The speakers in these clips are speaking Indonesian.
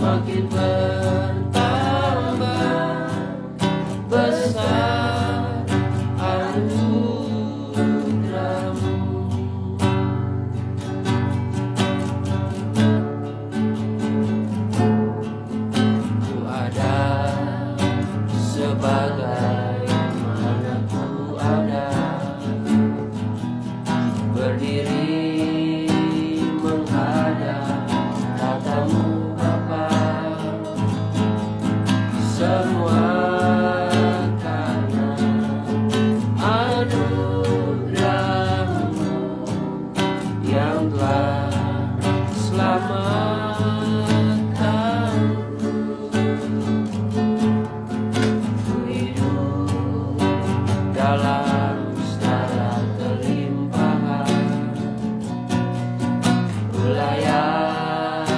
semakin bertambah besar anugerah-Mu. Ku ada sebagaimana ku ada, berdiri menghadap tatamu Bapa. Semua karena anugerah-Mu yang telah selamatkanku. Ku hidup dalam segala kelimpahan, ku layak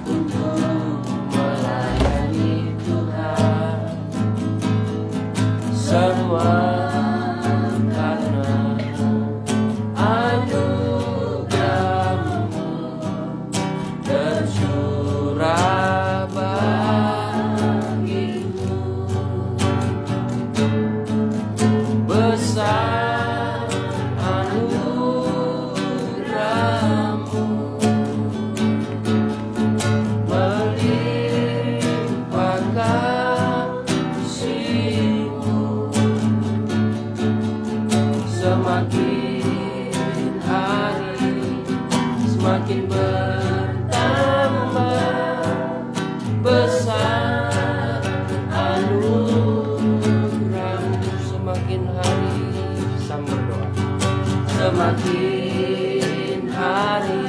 untuk melayani Tuhan. Semua karena anugerah-Mu tercurah bagiku. Besar anugerah-Mu, melimpah kasih-Mu. Semakin hari semakin bertambah besar anugerah-Mu. Semakin hari, sama berdoa. Semakin hari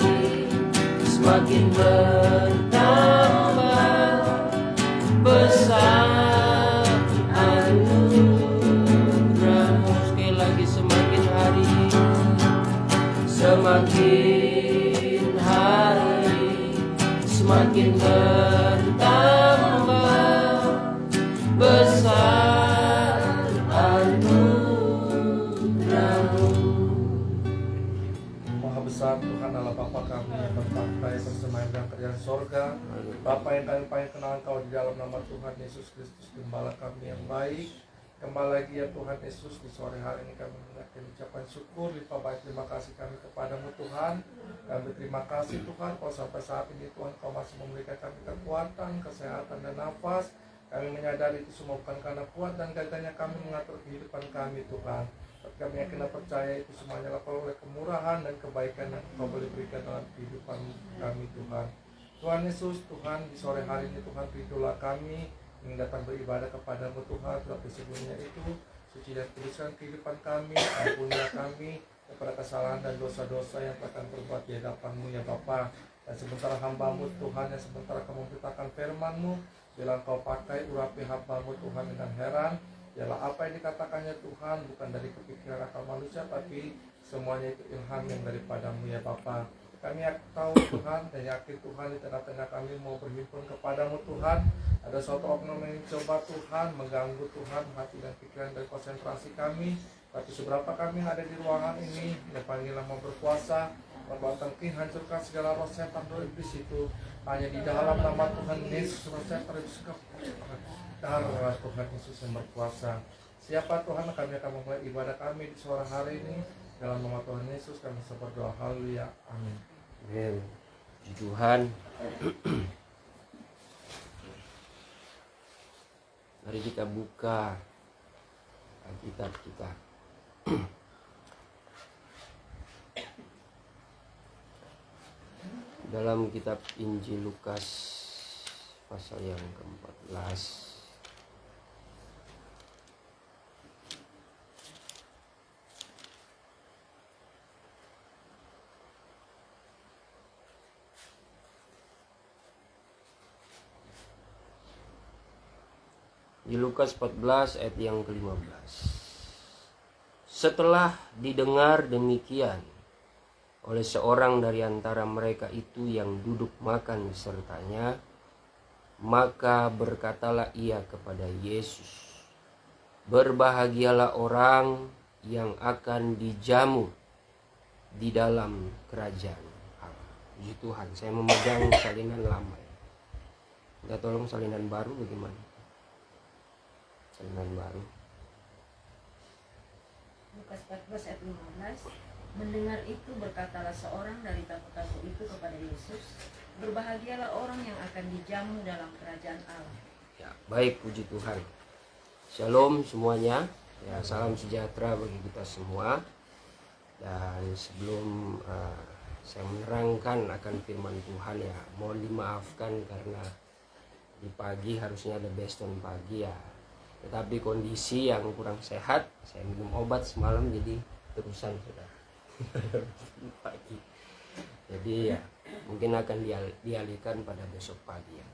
semakin bertambah besar anugerah-Mu. Sekali lagi, semakin hari semakin hari semakin bertambah besar anugerah-Mu. Maha besar Tuhan Allah Bapa kami yang bertahta bersemayam dalam kerajaan sorga. Bapa yang kami paling kenal Engkau di dalam nama Tuhan Yesus Kristus, Gembala kami yang baik. Kembali lagi ya Tuhan Yesus, di sore hari ini kami mengucapkan ucapan syukur, limpah baik terima kasih kami kepadamu Tuhan. Kami berterima kasih Tuhan kalau sampai saat ini Tuhan Kau masih memberikan kami kekuatan, kesehatan dan nafas. Kami menyadari itu semua bukan karena kuat dan gagahnya kami mengatur kehidupan kami Tuhan. Tapi kami yakin dan percaya itu semuanya adalah oleh kemurahan dan kebaikan yang Kau boleh berikan dalam kehidupan kami Tuhan. Tuhan Yesus, Tuhan di sore hari ini Tuhan rindulah kami ingin datang beribadah kepadamu Tuhan. Tetapi sebelumnya itu suci dan kuduskan kehidupan kami, ampunilah kami kepada kesalahan dan dosa-dosa yang telah kami perbuat di hadapan-Mu ya Bapa. Dan sementara hamba-Mu Tuhan yang sementara Kau memberitakan firman-Mu, bila Kau pakai urapi hamba-Mu Tuhan dengan heran, ialah apa yang dikatakannya Tuhan bukan dari kepikiran akal manusia, tapi semuanya itu ilham yang daripada-Mu ya Bapa. Kami tahu Tuhan dan yakin Tuhan di tengah-tengah kami mau berhimpun kepadamu Tuhan. Ada suatu oknum yang coba Tuhan mengganggu Tuhan hati dan pikiran dan konsentrasi kami. Tapi seberapa kami ada di ruangan ini, yang panggilan mau berkuasa, membuat hancurkan segala roh setan roh iblis itu. Hanya di dalam nama Tuhan Yesus roh setan iblis darah Tuhan Yesus yang berkuasa. Siapa Tuhan, kami akan memulai ibadah kami di sore hari ini. Dalam nama Tuhan Yesus kami berdoa, haleluya, amin. Amin. Tuhan, mari kita buka Alkitab kita. Dalam kitab Injil Lukas pasal yang ke-14. Di Lukas 14 ayat yang ke-15. Setelah didengar demikian oleh seorang dari antara mereka itu yang duduk makan sertanya, maka berkatalah ia kepada Yesus, "Berbahagialah orang yang akan dijamu di dalam kerajaan Allah." Puji Tuhan, saya memegang salinan lama. Kita tolong salinan baru bagaimana? Salinan baru. Lukas 14 ayat 15. Mendengar itu berkatalah seorang dari tamu-tamu itu kepada Yesus, berbahagialah orang yang akan dijamu dalam kerajaan Allah. Ya, baik, puji Tuhan. Shalom semuanya. Ya, salam sejahtera bagi kita semua. Dan sebelum saya menerangkan akan firman Tuhan, ya mohon dimaafkan karena di pagi harusnya ada Beston pagi ya. Tetapi kondisi yang kurang sehat, saya minum obat semalam jadi terusan sudah pagi. Jadi ya mungkin akan dialihkan pada besok pagi ya.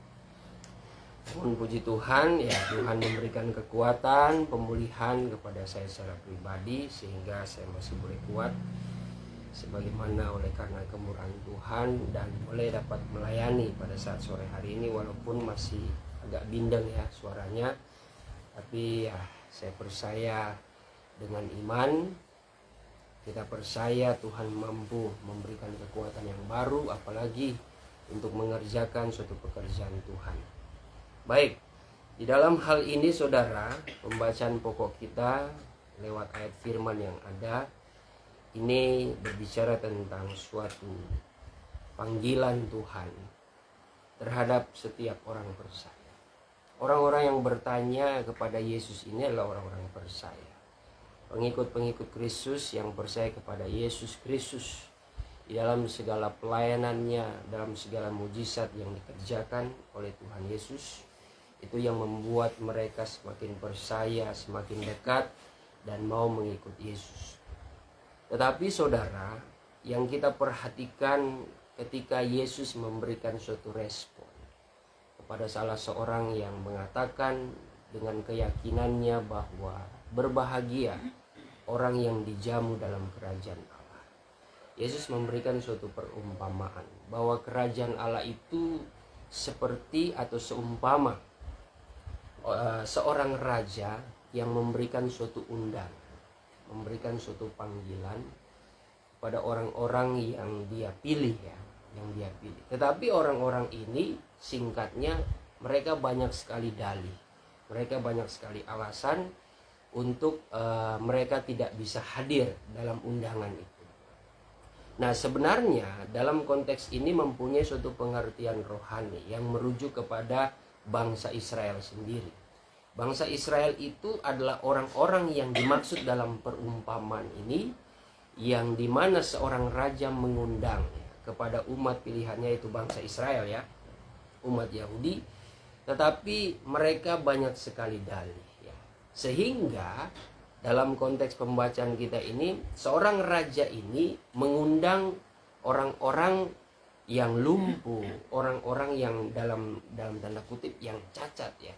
Mohon puji Tuhan, ya Tuhan memberikan kekuatan, pemulihan kepada saya secara pribadi sehingga saya masih boleh kuat sebagaimana oleh karena kemurahan Tuhan, dan boleh dapat melayani pada saat sore hari ini walaupun masih agak bindeng ya suaranya. Tapi ya saya percaya dengan iman, kita percaya Tuhan mampu memberikan kekuatan yang baru, apalagi untuk mengerjakan suatu pekerjaan Tuhan. Baik, di dalam hal ini saudara, pembacaan pokok kita lewat ayat firman yang ada ini berbicara tentang suatu panggilan Tuhan terhadap setiap orang percaya. Orang-orang yang bertanya kepada Yesus ini adalah orang-orang percaya. Pengikut-pengikut Kristus yang percaya kepada Yesus Kristus di dalam segala pelayanannya, dalam segala mujizat yang dikerjakan oleh Tuhan Yesus, itu yang membuat mereka semakin percaya, semakin dekat dan mau mengikut Yesus. Tetapi saudara, yang kita perhatikan ketika Yesus memberikan suatu respon kepada salah seorang yang mengatakan dengan keyakinannya bahwa berbahagia orang yang dijamu dalam kerajaan Allah. Yesus memberikan suatu perumpamaan bahwa kerajaan Allah itu seperti atau seumpama seorang raja yang memberikan suatu undangan, memberikan suatu panggilan pada orang-orang yang dia pilih ya, yang dia pilih. Tetapi orang-orang ini singkatnya mereka banyak sekali dalih, mereka banyak sekali alasan untuk mereka tidak bisa hadir dalam undangan itu. Nah sebenarnya dalam konteks ini mempunyai suatu pengertian rohani yang merujuk kepada bangsa Israel sendiri. Bangsa Israel itu adalah orang-orang yang dimaksud dalam perumpamaan ini, yang dimana seorang raja mengundang kepada umat pilihannya, yaitu bangsa Israel ya, umat Yahudi. Tetapi mereka banyak sekali dalih ya. Sehingga dalam konteks pembacaan kita ini, seorang raja ini mengundang orang-orang yang lumpuh, orang-orang yang dalam tanda kutip yang cacat ya,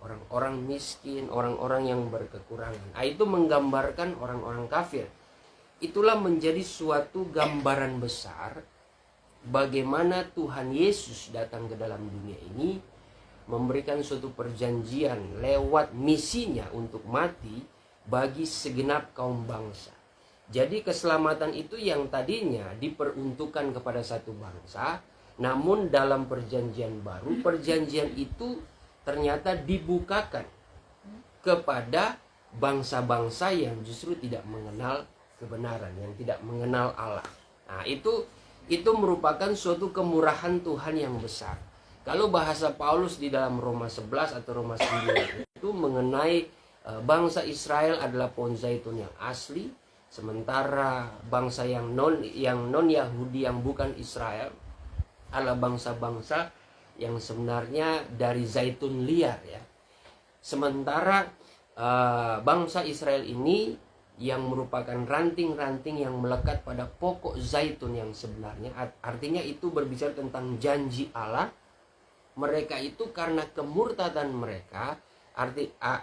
orang-orang miskin, orang-orang yang berkekurangan. Nah, itu menggambarkan orang-orang kafir. Itulah menjadi suatu gambaran besar bagaimana Tuhan Yesus datang ke dalam dunia ini, memberikan suatu perjanjian lewat misinya untuk mati bagi segenap kaum bangsa. Jadi keselamatan itu yang tadinya diperuntukkan kepada satu bangsa, namun dalam perjanjian baru, perjanjian itu ternyata dibukakan kepada bangsa-bangsa yang justru tidak mengenal kebenaran, yang tidak mengenal Allah. Nah, itu merupakan suatu kemurahan Tuhan yang besar. Kalau bahasa Paulus di dalam Roma 11 atau Roma 9 itu mengenai bangsa Israel adalah pohon zaitun yang asli, sementara bangsa yang non Yahudi yang bukan Israel adalah bangsa-bangsa yang sebenarnya dari zaitun liar ya. Sementara bangsa Israel ini yang merupakan ranting-ranting yang melekat pada pokok zaitun yang sebenarnya, artinya itu berbicara tentang janji Allah. Mereka itu karena kemurtadan mereka,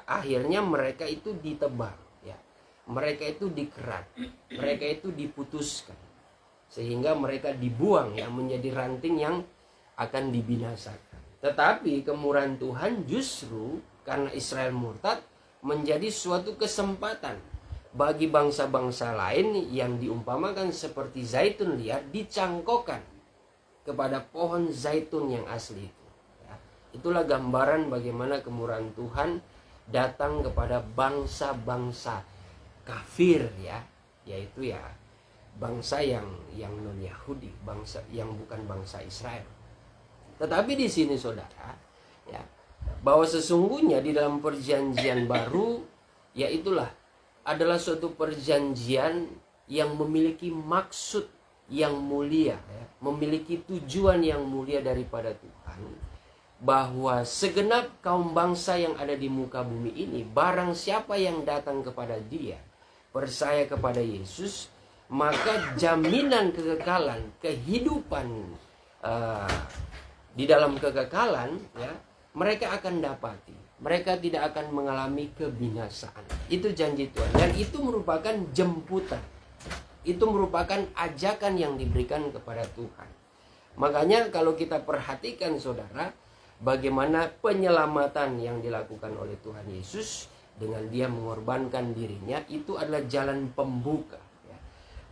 akhirnya mereka itu ditebang ya. Mereka itu dikerat, mereka itu diputuskan sehingga mereka dibuang ya, menjadi ranting yang akan dibinasakan. Tetapi kemurahan Tuhan justru karena Israel murtad menjadi suatu kesempatan bagi bangsa-bangsa lain yang diumpamakan seperti zaitun liar dicangkokkan kepada pohon zaitun yang asli itu. Itulah gambaran bagaimana kemurahan Tuhan datang kepada bangsa-bangsa kafir ya, yaitu ya bangsa yang non Yahudi, bangsa yang bukan bangsa Israel. Tetapi di sini saudara ya, bahwa sesungguhnya di dalam perjanjian baru ya itulah adalah suatu perjanjian yang memiliki maksud yang mulia ya, memiliki tujuan yang mulia daripada Tuhan, bahwa segenap kaum bangsa yang ada di muka bumi ini, barang siapa yang datang kepada Dia, percaya kepada Yesus, maka jaminan kekekalan, kehidupan di dalam kekekalan ya, mereka akan dapati. Mereka tidak akan mengalami kebinasaan. Itu janji Tuhan. Dan itu merupakan jemputan. Itu merupakan ajakan yang diberikan kepada Tuhan. Makanya kalau kita perhatikan saudara, bagaimana penyelamatan yang dilakukan oleh Tuhan Yesus dengan Dia mengorbankan dirinya, itu adalah jalan pembuka ya,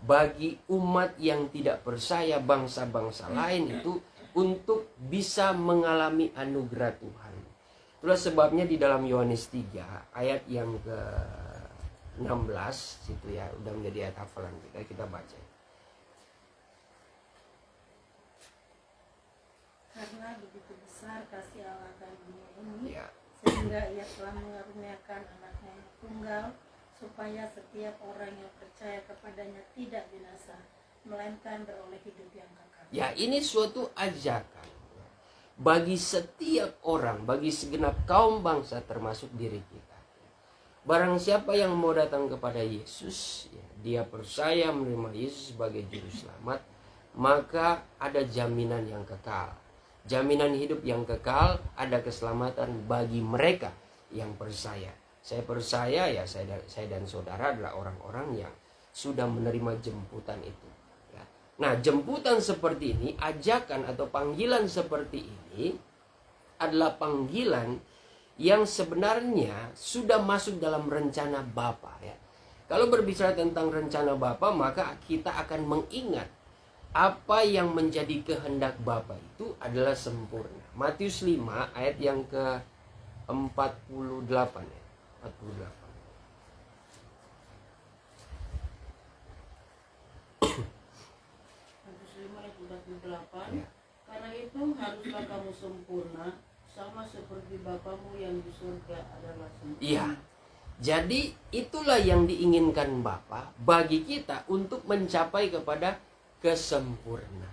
bagi umat yang tidak percaya, bangsa-bangsa lain itu untuk bisa mengalami anugerah Tuhan. Itulah sebabnya di dalam Yohanes 3 ayat yang ke-16 situ ya, udah menjadi ayat hafalan kita baca. Karena begitu besar kasih Allah akan dunia ini Ya. sehingga Ia telah mengaruniakan anaknya yang tunggal, supaya setiap orang yang percaya kepadanya tidak binasa, melainkan beroleh hidup yang kekal. Ya, ini suatu ajakan bagi setiap orang, bagi segenap kaum bangsa termasuk diri kita. Barang siapa yang mau datang kepada Yesus ya, dia percaya menerima Yesus sebagai juru selamat, maka ada jaminan yang kekal. Jaminan hidup yang kekal, ada keselamatan bagi mereka yang percaya. Saya percaya ya, saya dan saudara adalah orang-orang yang sudah menerima jemputan itu. Ya. Nah, jemputan seperti ini, ajakan atau panggilan seperti ini adalah panggilan yang sebenarnya sudah masuk dalam rencana Bapa. Ya. Kalau berbicara tentang rencana Bapa, maka kita akan mengingat apa yang menjadi kehendak Bapa itu adalah sempurna. Matius 5 ayat yang ke-48 ya. 48. Matius 5 ayat 48. Ya. Karena itu haruslah kamu sempurna, sama seperti Bapamu yang di surga adalah sempurna. Iya. Jadi itulah yang diinginkan Bapa bagi kita untuk mencapai kepada kesempurnaan.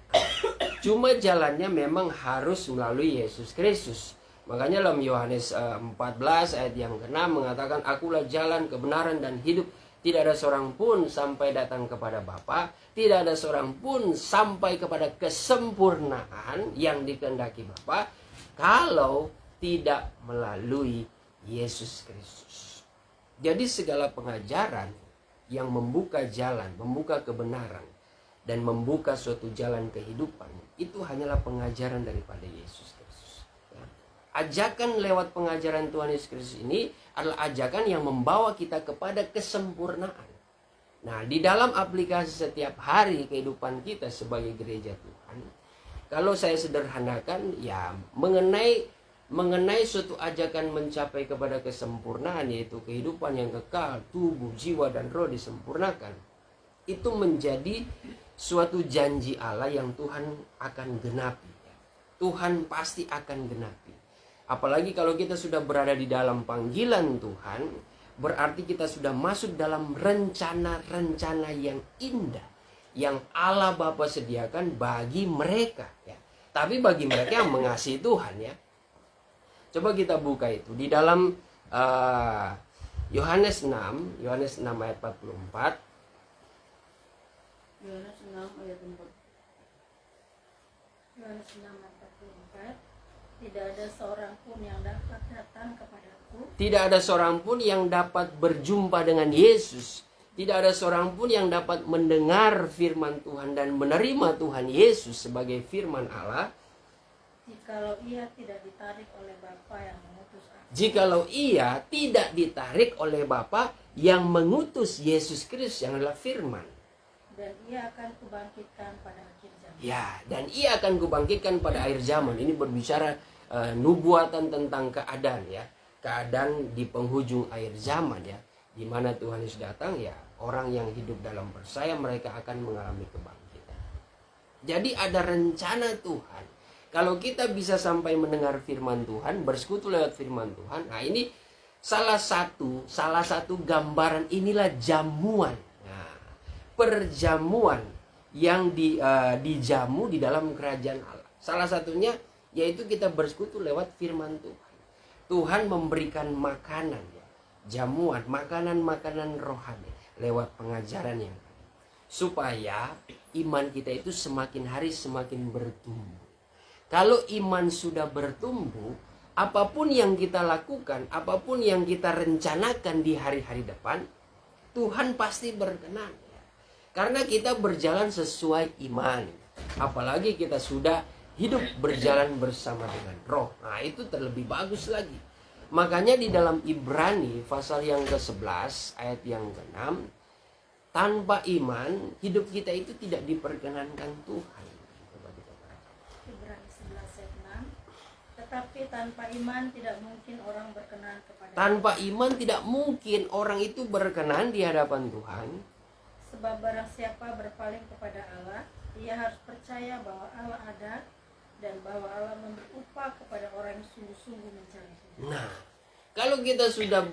Cuma jalannya memang harus melalui Yesus Kristus. Makanya dalam Yohanes 14 ayat yang ke-6 mengatakan, akulah jalan, kebenaran dan hidup. Tidak ada seorang pun sampai datang kepada Bapa, tidak ada seorang pun sampai kepada kesempurnaan yang dikehendaki Bapa kalau tidak melalui Yesus Kristus. Jadi segala pengajaran yang membuka jalan, membuka kebenaran, dan membuka suatu jalan kehidupan, itu hanyalah pengajaran daripada Yesus Kristus. Ya. Ajakan lewat pengajaran Tuhan Yesus Kristus ini adalah ajakan yang membawa kita kepada kesempurnaan. Nah, di dalam aplikasi setiap hari kehidupan kita sebagai gereja Tuhan, kalau saya sederhanakan, ya mengenai suatu ajakan mencapai kepada kesempurnaan, yaitu kehidupan yang kekal, tubuh, jiwa, dan roh disempurnakan, itu menjadi suatu janji Allah yang Tuhan akan genapi. Tuhan pasti akan genapi. Apalagi kalau kita sudah berada di dalam panggilan Tuhan, berarti kita sudah masuk dalam rencana-rencana yang indah yang Allah Bapa sediakan bagi mereka ya. Tapi bagi mereka yang mengasihi Tuhan ya. Coba kita buka itu di dalam Yohanes 6 ayat 44. Yohanes 6 ayat 4. Yohanes 6 ayat 44. Tidak ada seorang pun yang dapat datang kepadaku. Tidak ada seorang pun yang dapat berjumpa dengan Yesus. Tidak ada seorang pun yang dapat mendengar firman Tuhan dan menerima Tuhan Yesus sebagai firman Allah, jikalau ia tidak ditarik oleh Bapa yang mengutus aku. jikalau ia tidak ditarik oleh Bapa yang mengutus Yesus Kristus yang adalah firman. Dan ia akan kubangkitkan pada akhir zaman. Ya, dan ia akan kubangkitkan pada akhir zaman. Ini berbicara nubuatan tentang keadaan ya, keadaan di penghujung akhir zaman ya, di mana Tuhan Yesus datang ya, orang yang hidup dalam percaya mereka akan mengalami kebangkitan. Jadi ada rencana Tuhan. Kalau kita bisa sampai mendengar firman Tuhan, bersekutu lewat firman Tuhan, nah ini salah satu gambaran, inilah jamuan. Nah, perjamuan yang dijamu di dalam kerajaan Allah. Salah satunya yaitu kita bersekutu lewat firman Tuhan. Tuhan memberikan makanan ya, jamuan, makanan rohani lewat pengajaran yang supaya iman kita itu semakin hari semakin bertumbuh. Kalau iman sudah bertumbuh, apapun yang kita lakukan, apapun yang kita rencanakan di hari-hari depan, Tuhan pasti berkenan. Karena kita berjalan sesuai iman. Apalagi kita sudah hidup berjalan bersama dengan roh. Nah itu terlebih bagus lagi. Makanya di dalam Ibrani pasal yang ke-11 ayat yang ke-6, tanpa iman hidup kita itu tidak diperkenankan Tuhan. Ibrani 11 ayat 6. Tetapi tanpa iman tidak mungkin orang berkenan kepada Tanpa iman tidak mungkin orang itu berkenan di hadapan Tuhan. Sebab barang siapa berpaling kepada Allah, ia harus percaya bahwa Allah ada dan bahwa Allah memberi upah kepada orang yang sungguh-sungguh mencari. Nah, kalau kita sudah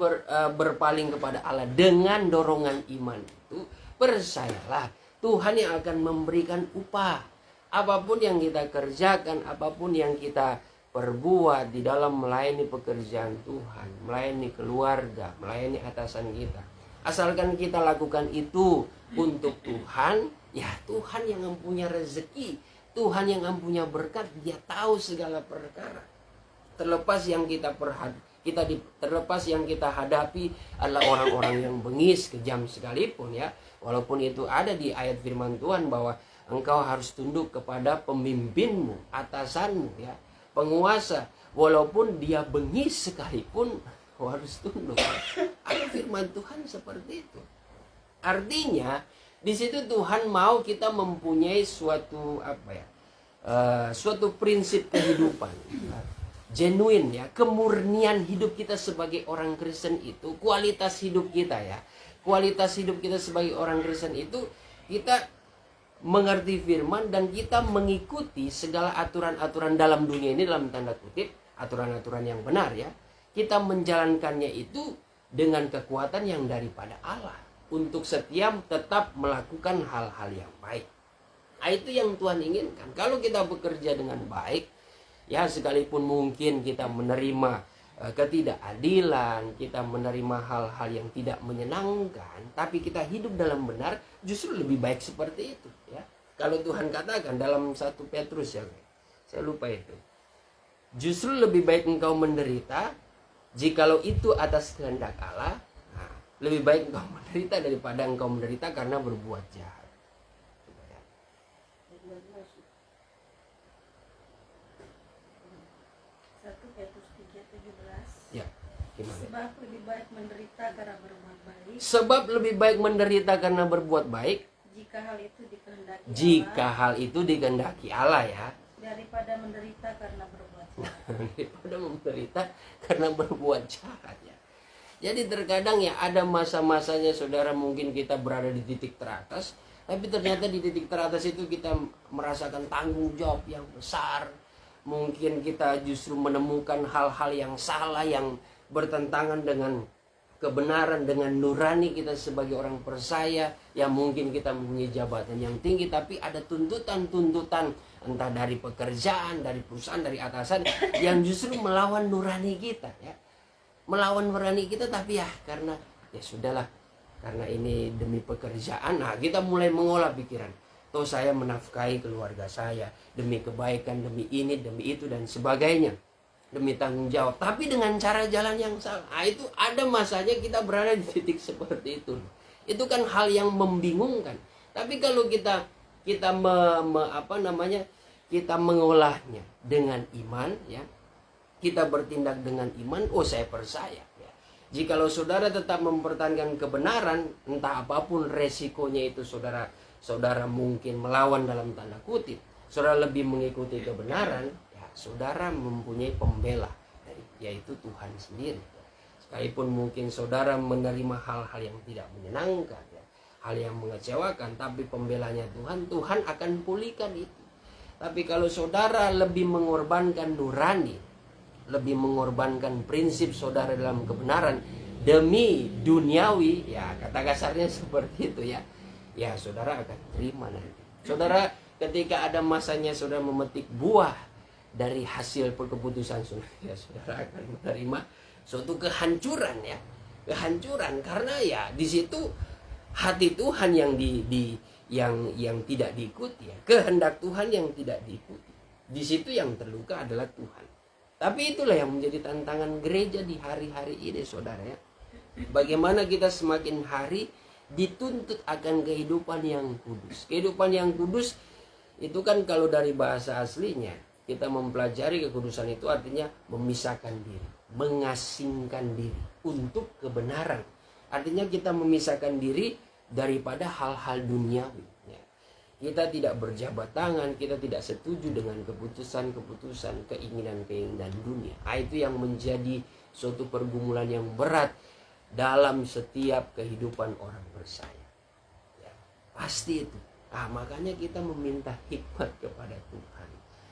berpaling kepada Allah dengan dorongan iman itu, percayalah Tuhan yang akan memberikan upah. Apapun yang kita kerjakan, apapun yang kita perbuat di dalam melayani pekerjaan Tuhan, melayani keluarga, melayani atasan kita, asalkan kita lakukan itu untuk Tuhan, ya Tuhan yang mempunyai rezeki, Tuhan yang mempunyai berkat, Dia tahu segala perkara. Terlepas yang terlepas yang kita hadapi adalah orang-orang yang bengis, kejam sekalipun ya, walaupun itu ada di ayat firman Tuhan bahwa engkau harus tunduk kepada pemimpinmu, atasanmu ya, penguasa, walaupun dia bengis sekalipun kau harus tunduk. Ada firman Tuhan seperti itu. Artinya di situ Tuhan mau kita mempunyai suatu suatu prinsip kehidupan genuine ya, kemurnian hidup kita sebagai orang Kristen itu, kualitas hidup kita ya, kualitas hidup kita sebagai orang Kristen itu kita mengerti firman dan kita mengikuti segala aturan-aturan dalam dunia ini, dalam tanda kutip aturan-aturan yang benar ya, kita menjalankannya itu dengan kekuatan yang daripada Allah untuk setiap tetap melakukan hal-hal yang baik. Nah, itu yang Tuhan inginkan. Kalau kita bekerja dengan baik ya, sekalipun mungkin kita menerima ketidakadilan, kita menerima hal-hal yang tidak menyenangkan, tapi kita hidup dalam benar, justru lebih baik seperti itu ya. Kalau Tuhan katakan dalam 1 Petrus ya, saya lupa itu, justru lebih baik engkau menderita jikalau itu atas kehendak Allah. Nah, lebih baik engkau menderita daripada engkau menderita karena berbuat jahat. 1 Petrus 3:17. Ya, gimana? Sebab lebih baik menderita karena berbuat baik. Sebab lebih baik menderita karena berbuat baik Jika hal itu dikehendaki jika Allah, hal itu dikehendaki Allah ya, daripada menderita karena berbuat jahat. daripada menderita karena berbuat jahat ya. Jadi terkadang ya ada masa-masanya saudara, mungkin kita berada di titik teratas, tapi ternyata di titik teratas itu kita merasakan tanggung jawab yang besar. Mungkin kita justru menemukan hal-hal yang salah, yang bertentangan dengan kebenaran, dengan nurani kita sebagai orang percaya. Ya mungkin kita mempunyai jabatan yang tinggi, tapi ada tuntutan-tuntutan entah dari pekerjaan, dari perusahaan, dari atasan yang justru melawan nurani kita ya. Melawan nurani kita, tapi ya karena ya sudahlah, karena ini demi pekerjaan, nah kita mulai mengolah pikiran. Toh saya menafkahi keluarga saya demi kebaikan, demi ini, demi itu dan sebagainya, demi tanggung jawab, tapi dengan cara jalan yang salah. Nah, itu ada masanya kita berada di titik seperti itu. Itu kan hal yang membingungkan. Tapi kalau kita kita mengolahnya dengan iman ya, kita bertindak dengan iman, oh saya percaya ya. Jikalau saudara tetap mempertahankan kebenaran, entah apapun resikonya itu, saudara mungkin melawan dalam tanda kutip, saudara lebih mengikuti kebenaran ya, saudara mempunyai pembela, yaitu Tuhan sendiri. Sekalipun mungkin saudara menerima hal-hal yang tidak menyenangkan, ya, hal yang mengecewakan, tapi pembelanya Tuhan akan pulihkan itu. Tapi kalau saudara lebih mengorbankan nurani, lebih mengorbankan prinsip saudara dalam kebenaran demi duniawi, ya kata kasarnya seperti itu, ya saudara akan terima nanti. Saudara ketika ada masanya saudara memetik buah dari hasil keputusan saudara, ya saudara akan menerima suatu kehancuran, ya kehancuran, karena ya di situ hati Tuhan yang yang tidak diikuti, ya kehendak Tuhan yang tidak diikuti. Di situ yang terluka adalah Tuhan. Tapi itulah yang menjadi tantangan gereja di hari-hari ini, saudara, ya. Bagaimana kita semakin hari dituntut akan kehidupan yang kudus. Kehidupan yang kudus itu kan kalau dari bahasa aslinya, kita mempelajari kekudusan itu artinya memisahkan diri, mengasingkan diri untuk kebenaran. Artinya kita memisahkan diri daripada hal-hal duniawi. Kita tidak berjabat tangan, kita tidak setuju dengan keputusan-keputusan, keinginan-keinginan dunia. Itu yang menjadi suatu pergumulan yang berat dalam setiap kehidupan orang percaya. Ya, pasti itu. Makanya kita meminta hikmat kepada Tuhan.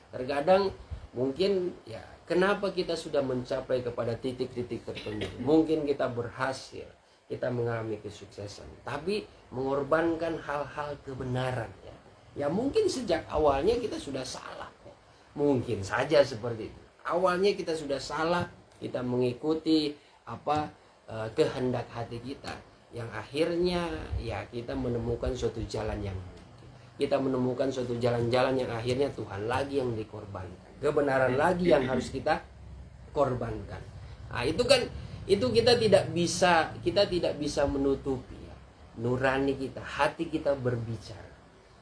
Terkadang mungkin ya kenapa kita sudah mencapai kepada titik-titik tertentu. Mungkin kita berhasil, kita mengalami kesuksesan, tapi mengorbankan hal-hal kebenaran, ya. Ya mungkin sejak awalnya kita sudah salah, ya. Mungkin saja seperti itu. Awalnya kita sudah salah, kita mengikuti kehendak hati kita, yang akhirnya ya kita menemukan suatu jalan yang kita menemukan suatu jalan-jalan yang akhirnya Tuhan lagi yang dikorbankan, kebenaran lagi yang harus kita korbankan. Itu kita tidak bisa menutupi, ya, nurani kita, hati kita berbicara.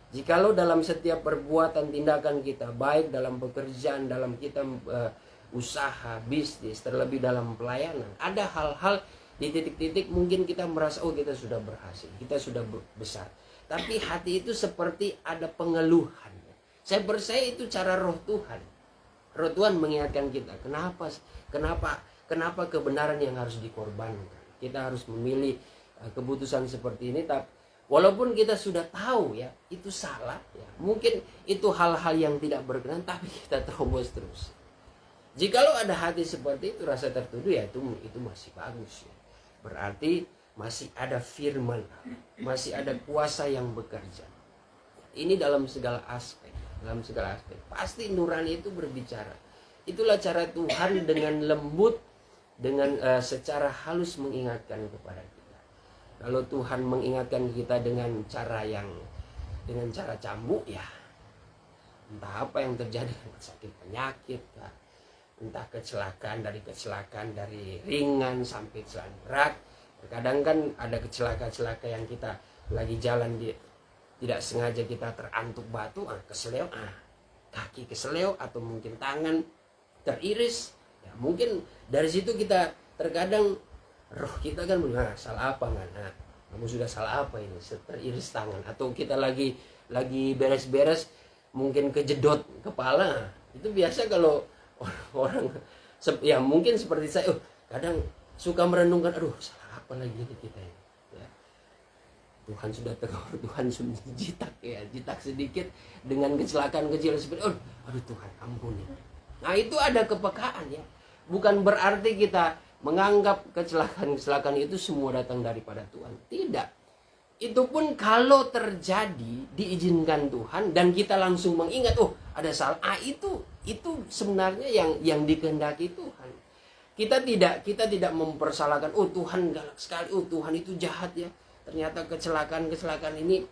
Jikalau dalam setiap perbuatan tindakan kita, baik dalam pekerjaan, dalam kita usaha, bisnis, terlebih dalam pelayanan, ada hal-hal di titik-titik mungkin kita merasa kita sudah berhasil, kita sudah besar. Tapi hati itu seperti ada pengeluhan. Saya percaya itu cara roh Tuhan. Roh Tuhan mengingatkan kita, kenapa kebenaran yang harus dikorbankan. Kita harus memilih keputusan seperti ini, tapi walaupun kita sudah tahu ya itu salah, ya mungkin itu hal-hal yang tidak berkenan, tapi kita terobos terus. Jikalau ada hati seperti itu, rasa tertuduh, ya itu masih bagus, ya. Berarti masih ada firman, masih ada kuasa yang bekerja. Ini dalam segala aspek, pasti nurani itu berbicara. Itulah cara Tuhan dengan lembut, dengan secara halus mengingatkan kepada kita. Kalau Tuhan mengingatkan kita dengan cara cambuk, ya entah apa yang terjadi, sakit penyakit, ya, entah kecelakaan dari ringan sampai kecelakaan berat. Terkadang kan ada kecelakaan yang kita lagi jalan tidak sengaja kita terantuk batu, keseleo, kaki keseleo, atau mungkin tangan teriris. Ya, mungkin dari situ kita terkadang roh kita kan salah apa kan? Kamu sudah salah apa ini? Teriris tangan, atau kita lagi beres-beres mungkin kejedot kepala. Itu biasa kalau orang ya mungkin seperti saya, kadang suka merenungkan, salah apa lagi ini kita ini? Ya. Tuhan sudah tegur, Tuhan sudah jitak sedikit dengan kecelakaan kecil seperti Tuhan ampuni. Nah itu ada kepekaan, ya. Bukan berarti kita menganggap kecelakaan itu semua datang daripada Tuhan. Tidak. Itu pun kalau terjadi diizinkan Tuhan dan kita langsung mengingat, ada salah. Itu sebenarnya yang dikehendaki Tuhan. Kita tidak mempersalahkan, Tuhan galak sekali, Tuhan itu jahat, ya. Ternyata kecelakaan ini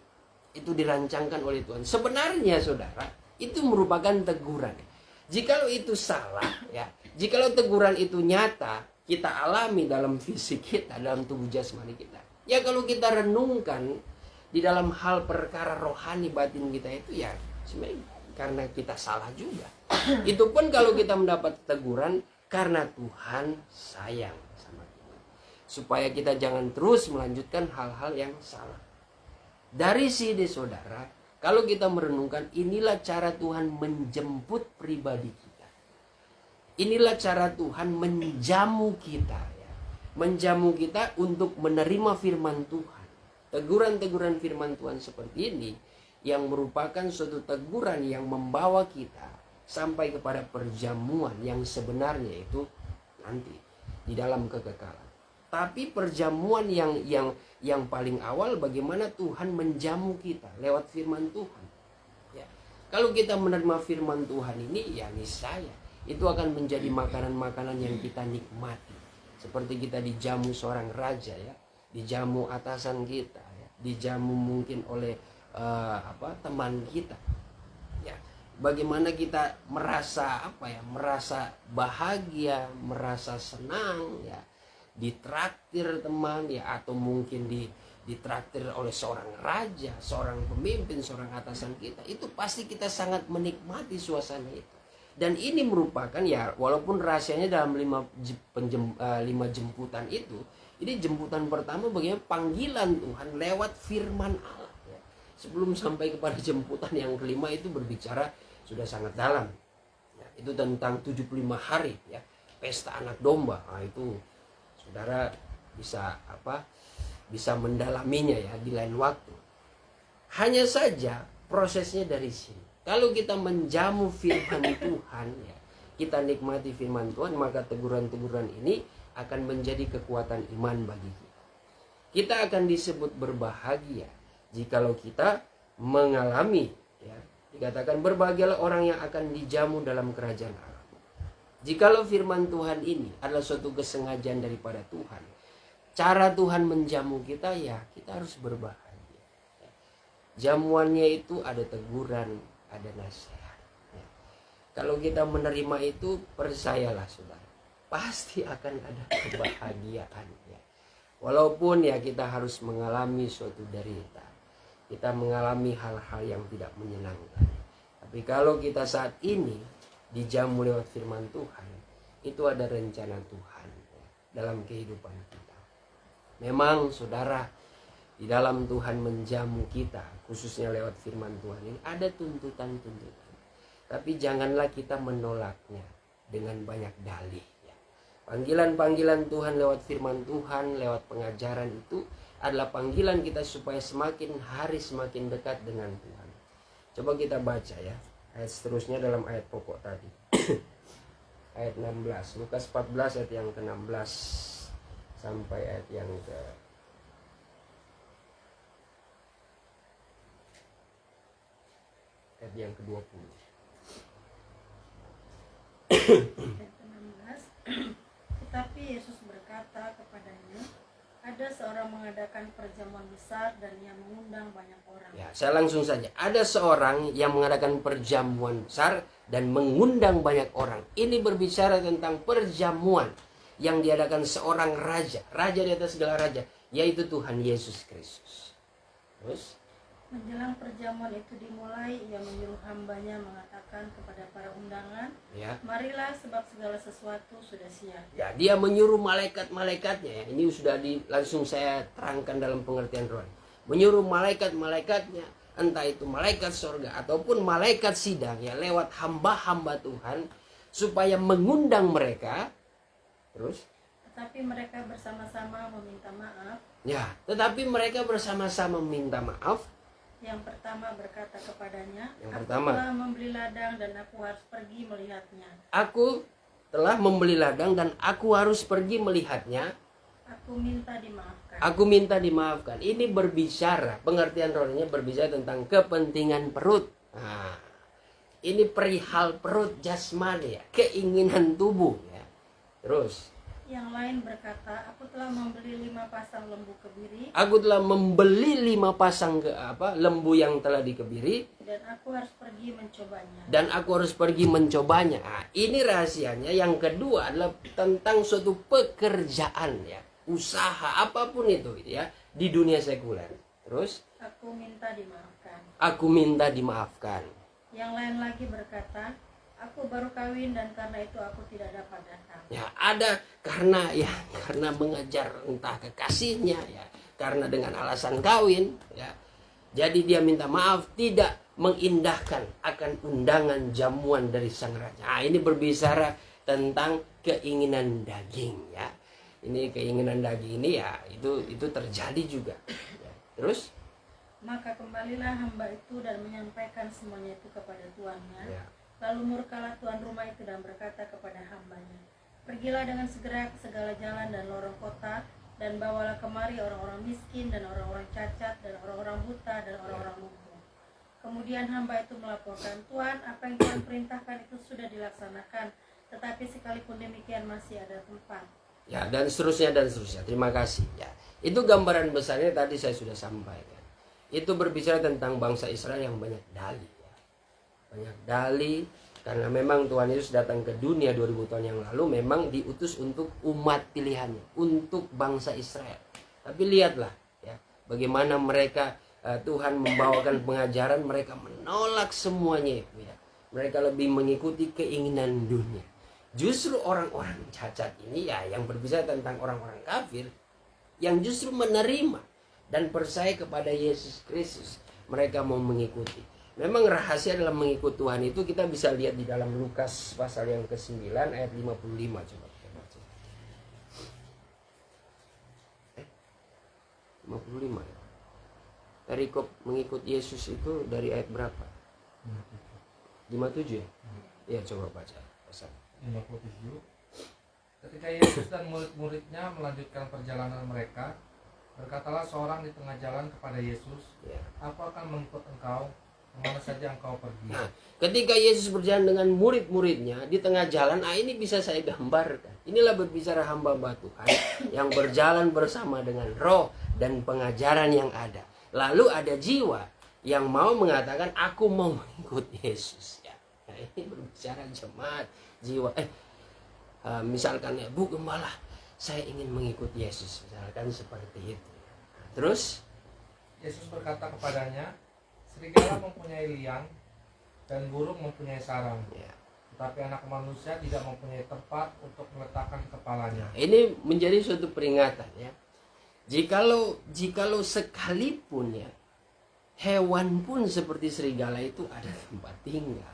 itu dirancangkan oleh Tuhan. Sebenarnya saudara, itu merupakan teguran. Jikalau itu salah, ya, jikalau teguran itu nyata, kita alami dalam fisik kita, dalam tubuh jasmani kita. Ya kalau kita renungkan di dalam hal perkara rohani batin kita itu, ya sebenarnya karena kita salah juga. Itu pun kalau kita mendapat teguran karena Tuhan sayang sama kita. Supaya kita jangan terus melanjutkan hal-hal yang salah. Dari sini saudara, kalau kita merenungkan, inilah cara Tuhan menjemput pribadi kita. Inilah cara Tuhan menjamu kita ya. Menjamu kita untuk menerima firman Tuhan. Teguran-teguran firman Tuhan seperti ini yang merupakan suatu teguran yang membawa kita sampai kepada perjamuan yang sebenarnya itu nanti di dalam kekekalan. Tapi perjamuan yang paling awal bagaimana Tuhan menjamu kita lewat firman Tuhan. Ya. Kalau kita menerima firman Tuhan ini ya niscaya itu akan menjadi makanan-makanan yang kita nikmati. Seperti kita dijamu seorang raja ya, dijamu atasan kita ya, dijamu mungkin oleh teman kita. Ya. Bagaimana kita merasa merasa bahagia, merasa senang ya, ditraktir teman ya, atau mungkin ditraktir oleh seorang raja, seorang pemimpin, seorang atasan kita, itu pasti kita sangat menikmati suasana itu. Dan ini merupakan ya, walaupun rahasianya dalam 5 jemputan itu, ini jemputan pertama bagaimana panggilan Tuhan lewat firman Allah ya. Sebelum sampai kepada jemputan yang kelima itu berbicara sudah sangat dalam ya, itu tentang 75 hari ya, pesta anak domba. Nah, itu saudara bisa mendalaminya ya di lain waktu. Hanya saja prosesnya dari sini. Kalau kita menjamu firman Tuhan ya, kita nikmati firman Tuhan, maka teguran-teguran ini akan menjadi kekuatan iman bagi kita. Kita akan disebut berbahagia jikalau kita mengalami ya, dikatakan berbahagialah orang yang akan dijamu dalam kerajaan Allah. Jikalau firman Tuhan ini adalah suatu kesengajaan daripada Tuhan, cara Tuhan menjamu kita ya kita harus berbahagia. Jamuannya itu ada teguran, ada nasihat. Ya. Kalau kita menerima itu, percayalah saudara, pasti akan ada kebahagiaan. Ya. Walaupun ya kita harus mengalami suatu derita, kita mengalami hal-hal yang tidak menyenangkan. Tapi kalau kita saat ini dijamu lewat firman Tuhan, itu ada rencana Tuhan ya, dalam kehidupan kita. Memang saudara, di dalam Tuhan menjamu kita, khususnya lewat firman Tuhan ini, ada tuntutan-tuntutan. Tapi janganlah kita menolaknya dengan banyak dalih. Ya. Panggilan-panggilan Tuhan lewat firman Tuhan, lewat pengajaran itu adalah panggilan kita supaya semakin hari semakin dekat dengan Tuhan. Coba kita baca ya, ayat seterusnya dalam ayat pokok tadi. Ayat 16, Lukas 14 ayat yang ke-16 sampai ayat yang yang ke-20. Ayat 16. Tetapi Yesus berkata kepadanya, ada seorang mengadakan perjamuan besar dan ia mengundang banyak orang. Ya, saya langsung saja. Ada seorang yang mengadakan perjamuan besar dan mengundang banyak orang. Ini berbicara tentang perjamuan yang diadakan seorang raja, raja di atas segala raja, yaitu Tuhan Yesus Kristus. Terus Menjelang perjamuan itu dimulai, ia menyuruh hambanya mengatakan kepada para undangan, ya, marilah sebab segala sesuatu sudah siap. ya, dia menyuruh malaikat-malaikatnya ya. Ini sudah langsung saya terangkan dalam pengertian rohani. Menyuruh malaikat-malaikatnya, entah itu malaikat sorga ataupun malaikat sidang ya, lewat hamba-hamba Tuhan supaya mengundang mereka. Terus Tetapi mereka bersama-sama meminta maaf. ya, tetapi mereka bersama-sama minta maaf. Yang pertama berkata kepadanya, Yang aku pertama, telah membeli ladang dan aku harus pergi melihatnya. aku telah membeli ladang dan aku harus pergi melihatnya. Aku minta dimaafkan. Aku minta dimaafkan. Ini berbicara, pengertian rohaninya berbicara tentang kepentingan perut. Nah, ini perihal perut jasmani ya, keinginan tubuh ya. Terus Yang lain berkata, aku telah membeli 5 pasang lembu kebiri aku telah membeli 5 pasang lembu yang telah dikebiri dan aku harus pergi mencobanya. dan aku harus pergi mencobanya. Nah, ini rahasianya. Yang kedua adalah tentang suatu pekerjaan ya, usaha apapun itu ya di dunia sekuler. Terus Aku minta dimaafkan. aku minta dimaafkan. Yang lain lagi berkata, aku baru kawin dan karena itu aku tidak dapat datang. Ya, ada karena mengejar entah kekasihnya ya, karena dengan alasan kawin ya. Jadi dia minta maaf tidak mengindahkan akan undangan jamuan dari sang raja. Nah, ini berbicara tentang keinginan daging ya. Ini keinginan daging ini ya itu terjadi juga. Ya. Terus Maka kembalilah hamba itu dan menyampaikan semuanya itu kepada tuannya. ya. Lalu murkalah tuan rumah itu dan berkata kepada hambanya, pergilah dengan segera ke segala jalan dan lorong kota, dan bawalah kemari orang-orang miskin dan orang-orang cacat dan orang-orang buta dan orang-orang lumpuh. Kemudian hamba itu melaporkan, Tuan, apa yang Tuhan perintahkan itu sudah dilaksanakan, tetapi sekalipun demikian masih ada tempat. Ya, dan seterusnya dan seterusnya. Terima kasih ya. Itu gambaran besarnya tadi saya sudah sampaikan. Itu berbicara tentang bangsa Israel yang banyak dalih ya. Banyak dalih karena memang Tuhan Yesus datang ke dunia 2000 tahun yang lalu memang diutus untuk umat pilihannya, untuk bangsa Israel. Tapi lihatlah ya, bagaimana mereka Tuhan membawakan pengajaran, mereka menolak semuanya itu ya. Mereka lebih mengikuti keinginan dunia. Justru orang-orang cacat ini ya yang berbicara tentang orang-orang kafir yang justru menerima dan percaya kepada Yesus Kristus. Mereka mau mengikuti. Memang rahasia dalam mengikut Tuhan itu kita bisa lihat di dalam Lukas pasal yang ke-9 ayat 55. Coba kita baca. 55 ya. Perikop mengikut Yesus itu dari ayat berapa? 57 ya? Ya coba baca pasal 57. Ketika Yesus dan murid-muridnya melanjutkan perjalanan mereka, berkatalah seorang di tengah jalan kepada Yesus, ya. "Aku akan mengikut engkau, kemana saja engkau pergi." Nah, ketika Yesus berjalan dengan murid-muridnya di tengah jalan, ini bisa saya gambarkan. Inilah berbicara hamba Tuhan yang berjalan bersama dengan roh dan pengajaran yang ada. Lalu ada jiwa yang mau mengatakan, aku mau mengikut Yesus. Ya. Nah, ini berbicara jemaat, jiwa. Misalkan ya, Bu Gembala, saya ingin mengikut Yesus. Misalkan seperti itu. Terus Yesus berkata kepadanya, "Serigala mempunyai liang dan burung mempunyai sarang, ya. tetapi anak manusia tidak mempunyai tempat untuk meletakkan kepalanya." Ini menjadi suatu peringatan ya. Jikalau sekalipun ya hewan pun seperti serigala itu ada tempat tinggal.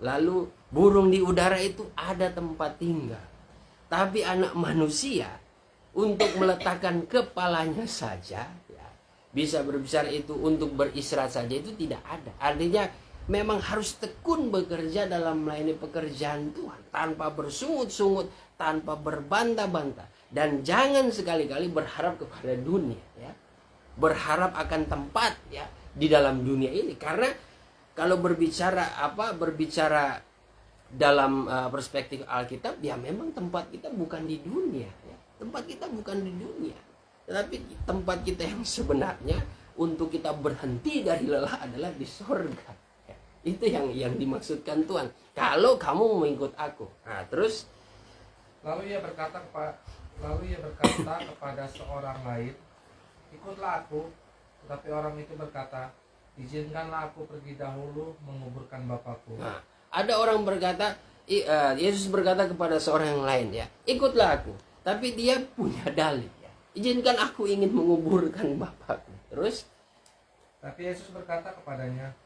Lalu burung di udara itu ada tempat tinggal. Tapi anak manusia untuk meletakkan kepalanya saja ya, bisa berbicara itu untuk beristirahat saja itu tidak ada. Artinya memang harus tekun bekerja dalam melayani pekerjaan Tuhan tanpa bersungut-sungut, tanpa berbantah-bantah, dan jangan sekali-kali berharap kepada dunia ya. Berharap akan tempat ya di dalam dunia ini, karena kalau berbicara dalam perspektif Alkitab ya memang tempat kita bukan di dunia ya. Tempat kita bukan di dunia, tetapi tempat kita yang sebenarnya untuk kita berhenti dari lelah adalah di sorga ya. Itu yang dimaksudkan Tuhan, kalau kamu mengikut aku. Nah terus Lalu ia berkata kepada seorang lain, "Ikutlah aku." Tetapi orang itu berkata, "Izinkanlah aku pergi dahulu menguburkan Bapakku." nah, ada orang berkata, Yesus berkata kepada seorang yang lain ya, "Ikutlah aku." Tapi dia punya dalih ya, "Izinkan aku ingin menguburkan Bapakku." Terus Tapi Yesus berkata kepadanya,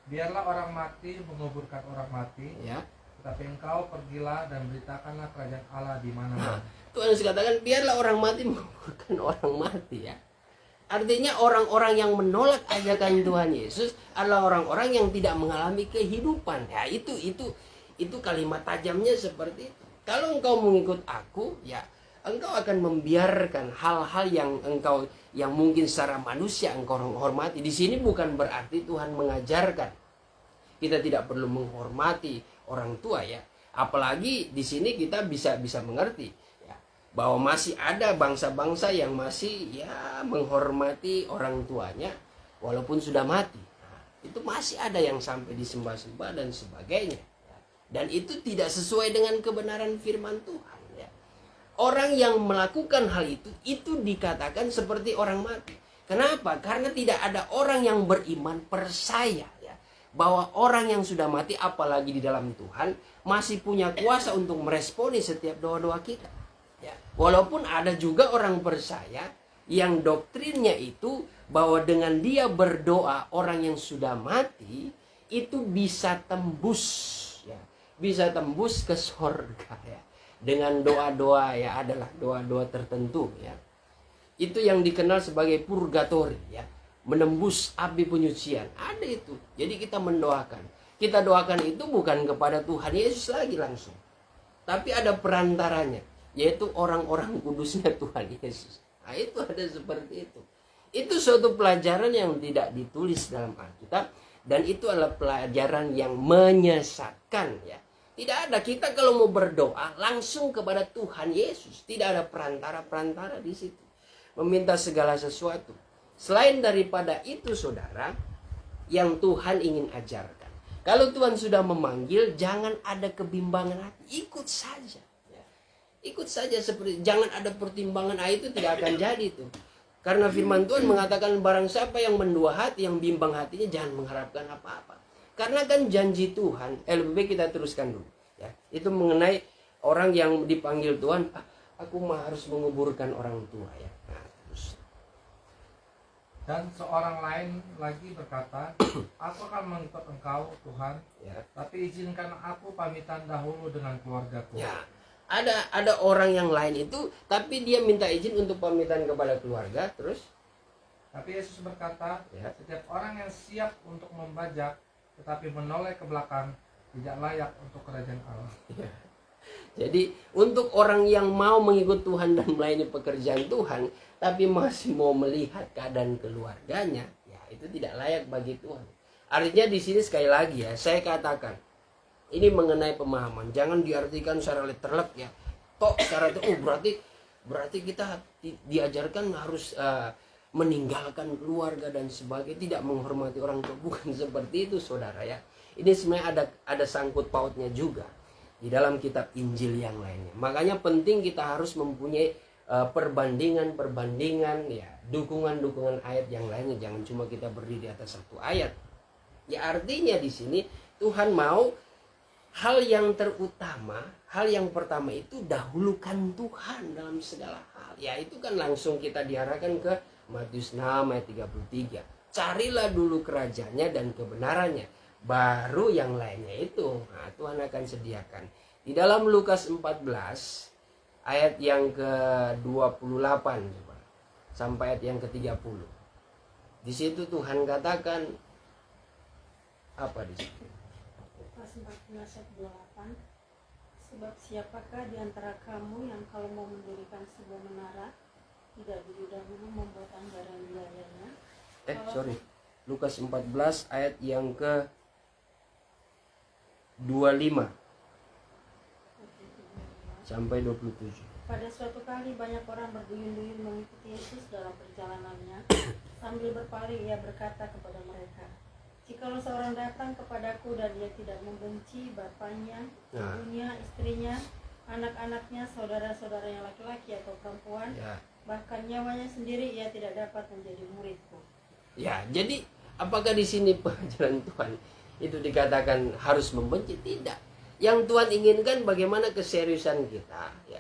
"Biarlah orang mati menguburkan orang mati, ya, tetapi engkau pergilah dan beritakanlah kerajaan Allah di mana-mana." Tuhan Yesus katakan biarlah orang mati menguburkan orang mati ya. Artinya orang-orang yang menolak ajakan Tuhan Yesus adalah orang-orang yang tidak mengalami kehidupan. Ya itu kalimat tajamnya seperti itu. Kalau engkau mengikut aku, ya engkau akan membiarkan hal-hal yang mungkin secara manusia engkau hormati. Di sini bukan berarti Tuhan mengajarkan kita tidak perlu menghormati orang tua ya. Apalagi di sini kita bisa mengerti ya, bahwa masih ada bangsa-bangsa yang masih ya menghormati orang tuanya walaupun sudah mati. Nah, itu masih ada yang sampai disembah-sembah dan sebagainya. Ya. Dan itu tidak sesuai dengan kebenaran firman Tuhan. Ya. Orang yang melakukan hal itu dikatakan seperti orang mati. Kenapa? Karena tidak ada orang yang beriman percaya ya, bahwa orang yang sudah mati apalagi di dalam Tuhan masih punya kuasa untuk meresponi setiap doa-doa kita ya. Walaupun ada juga orang percaya yang doktrinnya itu bahwa dengan dia berdoa orang yang sudah mati itu bisa tembus ya, bisa tembus ke surga ya. Dengan doa-doa ya, adalah doa-doa tertentu ya. Itu yang dikenal sebagai purgatori ya, menembus api penyucian. Ada itu. Jadi kita mendoakan. Kita doakan itu bukan kepada Tuhan Yesus lagi langsung, tapi ada perantaranya, yaitu orang-orang kudusnya Tuhan Yesus. Nah, itu ada seperti itu. Itu suatu pelajaran yang tidak ditulis dalam Alkitab, dan itu adalah pelajaran yang menyesatkan ya. Tidak ada, kita kalau mau berdoa langsung kepada Tuhan Yesus, tidak ada perantara-perantara di situ. Meminta segala sesuatu. Selain daripada itu saudara, yang Tuhan ingin ajarkan. Kalau Tuhan sudah memanggil, jangan ada kebimbangan hati, ikut saja. Ya. Ikut saja, seperti jangan ada pertimbangan, itu tidak akan jadi tuh. Karena firman Tuhan mengatakan barang siapa yang mendua hati, yang bimbang hatinya, jangan mengharapkan apa-apa. Karena kan janji Tuhan, lebih baik kita teruskan dulu. Ya, itu mengenai orang yang dipanggil Tuhan, aku mah harus menguburkan orang tua ya. Nah, terus. Dan seorang lain lagi berkata, aku akan mengikut engkau Tuhan, Ya. tapi izinkan aku pamitan dahulu dengan keluargaku. Ya, ada orang yang lain itu, tapi dia minta izin untuk pamitan kepada keluarga, terus. Tapi Yesus berkata, Ya. setiap orang yang siap untuk membajak, tetapi menoleh ke belakang, tidak layak untuk kerajaan Allah. Ya. Jadi untuk orang yang mau mengikut Tuhan dan melayani pekerjaan Tuhan, tapi masih mau melihat keadaan keluarganya, ya itu tidak layak bagi Tuhan. Artinya di sini sekali lagi ya, saya katakan ini mengenai pemahaman, jangan diartikan secara literal ya. Tok secara itu, berarti kita diajarkan harus meninggalkan keluarga dan sebagainya, tidak menghormati orang tua. Bukan seperti itu saudara ya. Ini sebenarnya ada sangkut pautnya juga di dalam kitab Injil yang lainnya. Makanya penting kita harus mempunyai perbandingan ya, dukungan ayat yang lainnya. Jangan cuma kita berdiri di atas satu ayat. Ya artinya di sini Tuhan mau hal yang terutama, hal yang pertama itu dahulukan Tuhan dalam segala hal. Ya itu kan langsung kita diarahkan ke Matius 6 ayat 33. Carilah dulu kerajaannya dan kebenarannya, baru yang lainnya itu Tuhan akan sediakan. Di dalam Lukas 14 ayat yang ke-28 coba, sampai ayat yang ke-30. Di situ Tuhan katakan apa di situ? Lukas 14 ayat 28. Sebab siapakah di antara kamu yang kalau mau mendirikan sebuah menara tidak dulu dahulu membuat anggaran biayanya? Lukas 14 ayat yang ke 25 sampai 27. Pada suatu kali banyak orang berduyun-duyun mengikuti Yesus dalam perjalanannya. Sambil berpaling ia berkata kepada mereka, jikalau seorang datang kepadaku dan ia tidak membenci bapaknya, ibunya, istrinya, anak-anaknya, saudara-saudaranya laki-laki atau perempuan, bahkan nyawanya sendiri, ia tidak dapat menjadi muridku. Ya, jadi apakah di sini pengajaran Tuhan itu dikatakan harus membenci? Tidak. Yang Tuhan inginkan bagaimana keseriusan kita, ya,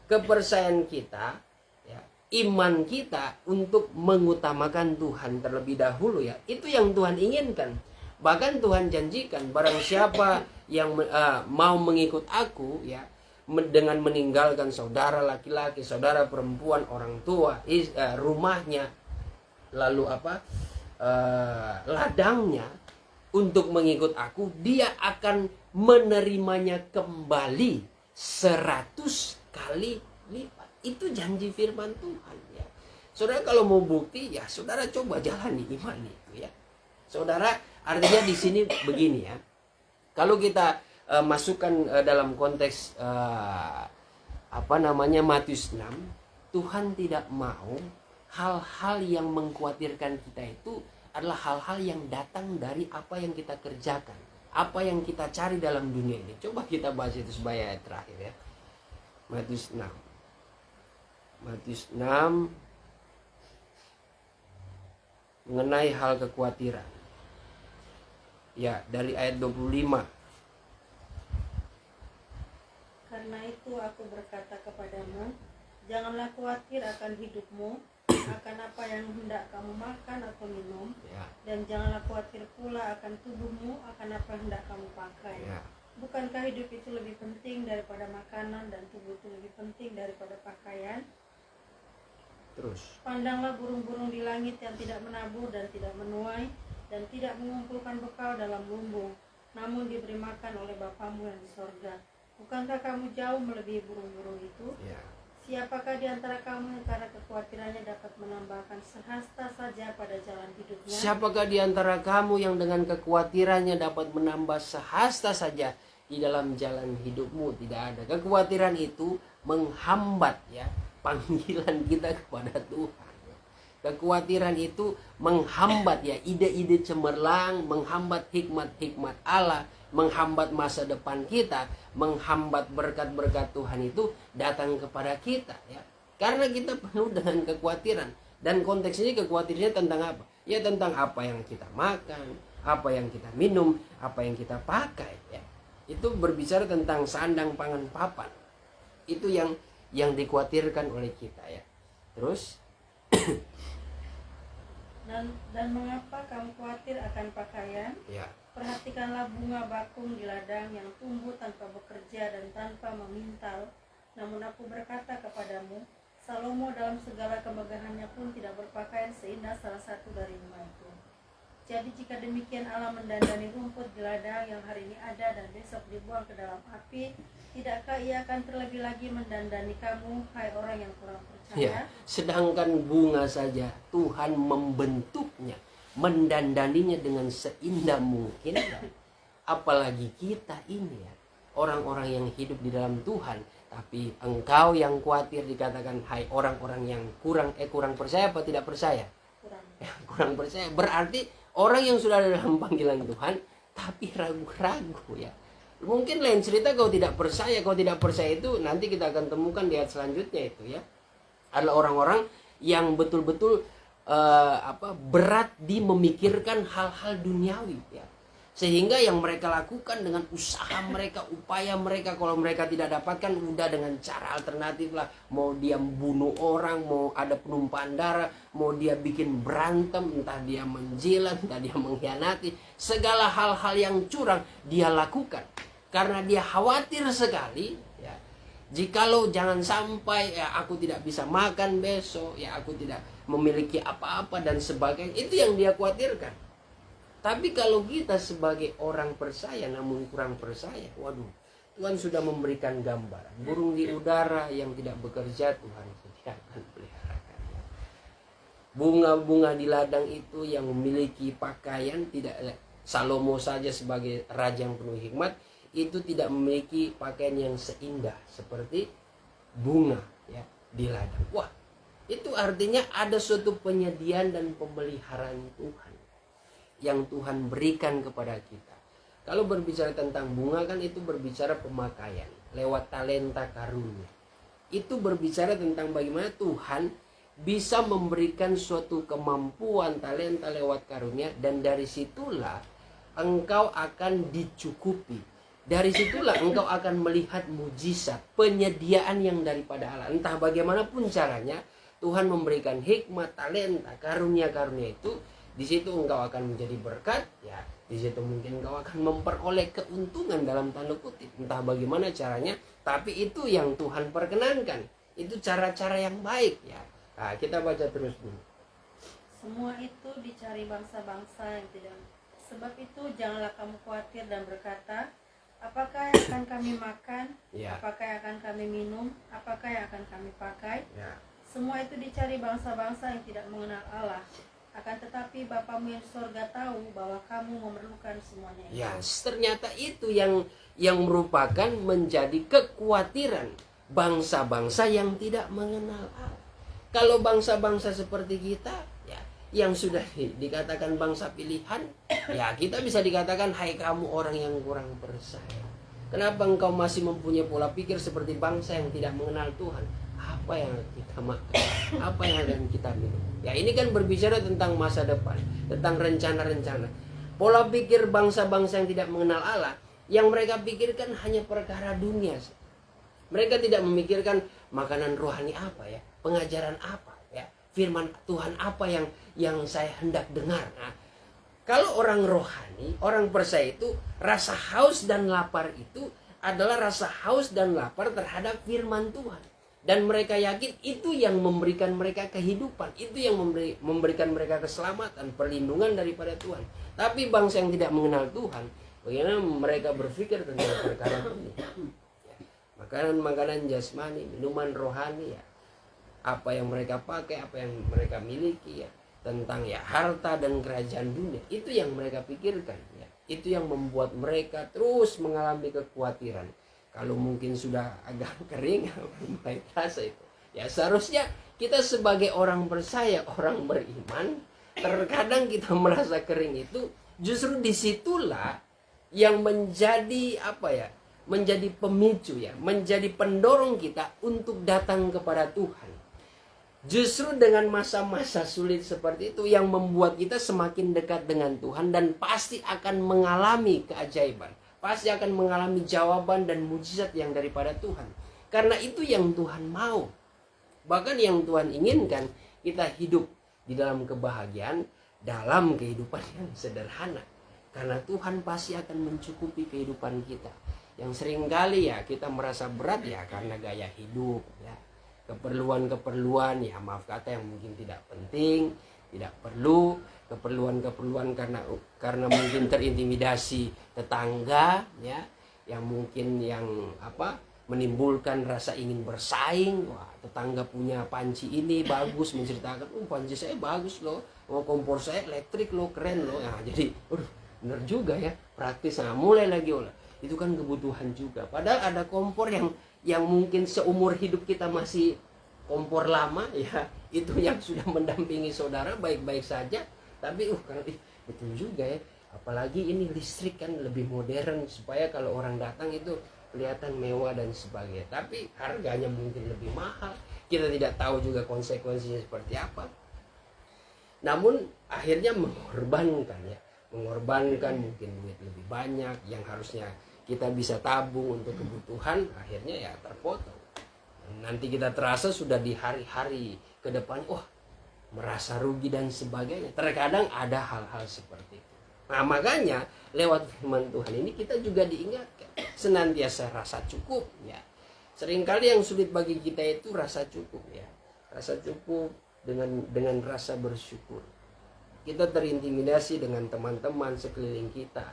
kepercayaan kita, ya, iman kita untuk mengutamakan Tuhan terlebih dahulu ya. Itu yang Tuhan inginkan. Bahkan Tuhan janjikan barang siapa yang mau mengikut aku ya, dengan meninggalkan saudara laki-laki, saudara perempuan, orang tua, rumahnya, lalu ladangnya, untuk mengikut aku, dia akan menerimanya kembali 100 kali lipat. Itu janji firman Tuhan ya. Saudara kalau mau bukti ya saudara coba jalani iman itu ya. Saudara, artinya di sini begini ya. Kalau kita masukkan dalam konteks Matius 6, Tuhan tidak mau hal-hal yang mengkhawatirkan kita itu adalah hal-hal yang datang dari apa yang kita kerjakan, apa yang kita cari dalam dunia ini. Coba kita bahas itu sebagai ayat terakhir ya. Matius 6 mengenai hal kekhawatiran. Ya, dari ayat 25. Karena itu aku berkata kepadamu, janganlah khawatir akan hidupmu, akan apa yang hendak kamu makan atau minum, Ya, dan janganlah khawatir pula akan tubuhmu akan apa yang hendak kamu pakai. ya. Bukankah hidup itu lebih penting daripada makanan dan tubuh itu lebih penting daripada pakaian? Terus. Pandanglah burung-burung di langit yang tidak menabur dan tidak menuai dan tidak mengumpulkan bekal dalam lumbung, namun diberi makan oleh Bapamu yang di sorga. Bukankah kamu jauh melebihi burung-burung itu? Ya. Siapakah di antara kamu yang karena kekhawatirannya dapat menambahkan sehasta saja pada jalan hidupnya? Siapakah di antara kamu yang dengan kekhawatirannya dapat menambah sehasta saja di dalam jalan hidupmu? Tidak ada. Kekhawatiran itu menghambat ya panggilan kita kepada Tuhan. Kekhawatiran itu menghambat ya ide-ide cemerlang, menghambat hikmat-hikmat Allah, menghambat masa depan kita, menghambat berkat-berkat Tuhan itu datang kepada kita ya. Karena kita penuh dengan kekhawatiran. Dan konteks ini kekhawatirannya tentang apa? Ya tentang apa yang kita makan, apa yang kita minum, apa yang kita pakai ya. Itu berbicara tentang sandang pangan papan. Itu yang dikhawatirkan oleh kita ya. Terus Dan mengapa kamu khawatir akan pakaian? ya. Perhatikanlah bunga bakung di ladang yang tumbuh tanpa bekerja dan tanpa memintal. Namun aku berkata kepadamu, Salomo dalam segala kemegahannya pun tidak berpakaian seindah salah satu dari bunga itu. Jadi jika demikian Allah mendandani rumput di ladang yang hari ini ada dan besok dibuang ke dalam api, tidakkah ia akan terlebih lagi mendandani kamu, hai orang yang kurang percaya? Ya, sedangkan bunga saja Tuhan membentuknya, mendandaninya dengan seindah mungkin. Apalagi kita ini ya, orang-orang yang hidup di dalam Tuhan. Tapi engkau yang khawatir dikatakan hai orang-orang yang kurang percaya apa tidak percaya? Kurang percaya. Berarti orang yang sudah dalam panggilan Tuhan tapi ragu-ragu ya. Mungkin lain cerita kau tidak percaya. Kau tidak percaya itu nanti kita akan temukan di ayat selanjutnya itu ya. Adalah orang-orang yang betul-betul berat di memikirkan hal-hal duniawi ya. Sehingga yang mereka lakukan dengan usaha mereka, upaya mereka, kalau mereka tidak dapatkan udah dengan cara alternatif lah. Mau dia bunuh orang, mau ada penumpahan darah, mau dia bikin berantem, entah dia menjilat, entah dia mengkhianati. Segala hal-hal yang curang dia lakukan. Karena dia khawatir sekali ya. Jikalau jangan sampai ya aku tidak bisa makan besok, ya aku tidak memiliki apa-apa dan sebagainya. Itu yang dia khawatirkan. Tapi kalau kita sebagai orang percaya namun kurang percaya, waduh, Tuhan sudah memberikan gambaran. Burung di udara yang tidak bekerja Tuhan tidak akan peliharakan. Bunga-bunga di ladang itu yang memiliki pakaian tidak, Salomo saja sebagai raja yang penuh hikmat itu tidak memiliki pakaian yang seindah seperti bunga ya di ladang. Wah, itu artinya ada suatu penyediaan dan pemeliharaan Tuhan yang Tuhan berikan kepada kita. Kalau berbicara tentang bunga kan itu berbicara pemakaian lewat talenta karunia. Itu berbicara tentang bagaimana Tuhan bisa memberikan suatu kemampuan talenta lewat karunia, dan dari situlah engkau akan dicukupi. Dari situlah engkau akan melihat mujizat, penyediaan yang daripada Allah. Entah bagaimanapun caranya Tuhan memberikan hikmat, talenta, karunia-karunia itu. Di situ engkau akan menjadi berkat ya. Di situ mungkin engkau akan memperoleh keuntungan dalam tanda kutip. Entah bagaimana caranya, tapi itu yang Tuhan perkenankan. Itu cara-cara yang baik ya. Nah, kita baca terus dulu. Semua itu dicari bangsa-bangsa yang tidak. Sebab itu janganlah kamu khawatir dan berkata, apakah yang akan kami makan? Ya. Apakah yang akan kami minum? Apakah yang akan kami pakai? Ya. Semua itu dicari bangsa-bangsa yang tidak mengenal Allah. Akan tetapi Bapamu yang di sorga tahu bahwa kamu memerlukan semuanya itu. Ya, ternyata itu yang merupakan menjadi kekhawatiran bangsa-bangsa yang tidak mengenal Allah. Kalau bangsa-bangsa seperti kita ya, yang sudah dikatakan bangsa pilihan, ya kita bisa dikatakan hai kamu orang yang kurang percaya. Kenapa engkau masih mempunyai pola pikir seperti bangsa yang tidak mengenal Tuhan? Apa yang kita makan? Apa yang akan kita minum? Ya ini kan berbicara tentang masa depan, tentang rencana-rencana. Pola pikir bangsa-bangsa yang tidak mengenal Allah, yang mereka pikirkan hanya perkara dunia. Mereka tidak memikirkan makanan rohani apa ya, pengajaran apa ya, firman Tuhan apa yang saya hendak dengar. Nah, kalau orang rohani, orang percaya itu rasa haus dan lapar itu adalah rasa haus dan lapar terhadap firman Tuhan. Dan mereka yakin itu yang memberikan mereka kehidupan, itu yang memberikan mereka keselamatan, perlindungan daripada Tuhan. Tapi bangsa yang tidak mengenal Tuhan, bagaimana mereka berpikir tentang perkara ini? Ya, makanan-makanan jasmani, minuman rohani, ya, apa yang mereka pakai, apa yang mereka miliki, ya, tentang ya harta dan kerajaan dunia, itu yang mereka pikirkan, ya. Itu yang membuat mereka terus mengalami kekhawatiran. Kalau mungkin sudah agak kering, mulai terasa itu. Ya seharusnya kita sebagai orang percaya, orang beriman, terkadang kita merasa kering itu, justru disitulah yang menjadi menjadi pemicu, ya, menjadi pendorong kita untuk datang kepada Tuhan. Justru dengan masa-masa sulit seperti itu yang membuat kita semakin dekat dengan Tuhan dan pasti akan mengalami keajaiban. Pasti akan mengalami jawaban dan mujizat yang daripada Tuhan. Karena itu yang Tuhan mau. Bahkan yang Tuhan inginkan kita hidup di dalam kebahagiaan, dalam kehidupan yang sederhana. Karena Tuhan pasti akan mencukupi kehidupan kita. Yang seringkali ya kita merasa berat ya karena gaya hidup, ya. Keperluan-keperluan, ya maaf kata, yang mungkin tidak penting, tidak perlu, keperluan-keperluan karena mungkin terintimidasi tetangga, ya, yang mungkin menimbulkan rasa ingin bersaing. Wah, tetangga punya panci ini bagus, menceritakan, panci saya bagus loh, kompor saya elektrik loh, keren loh. Nah, jadi bener juga ya, praktis. Nah, mulai lagi itu kan kebutuhan juga. Padahal ada kompor yang mungkin seumur hidup kita masih kompor lama, ya, itu yang sudah mendampingi saudara baik-baik saja. Tapi betul juga ya, apalagi ini listrik kan lebih modern supaya kalau orang datang itu kelihatan mewah dan sebagainya. Tapi harganya mungkin lebih mahal, kita tidak tahu juga konsekuensinya seperti apa. Namun akhirnya mengorbankan mungkin duit lebih banyak yang harusnya kita bisa tabung untuk kebutuhan, akhirnya ya terpotong. Nanti kita terasa sudah di hari-hari ke depan, merasa rugi dan sebagainya. Terkadang ada hal-hal seperti itu. Nah, makanya lewat firman Tuhan ini kita juga diingatkan senantiasa rasa cukup, ya. Seringkali yang sulit bagi kita itu rasa cukup, ya. Rasa cukup dengan rasa bersyukur. Kita terintimidasi dengan teman-teman sekeliling kita.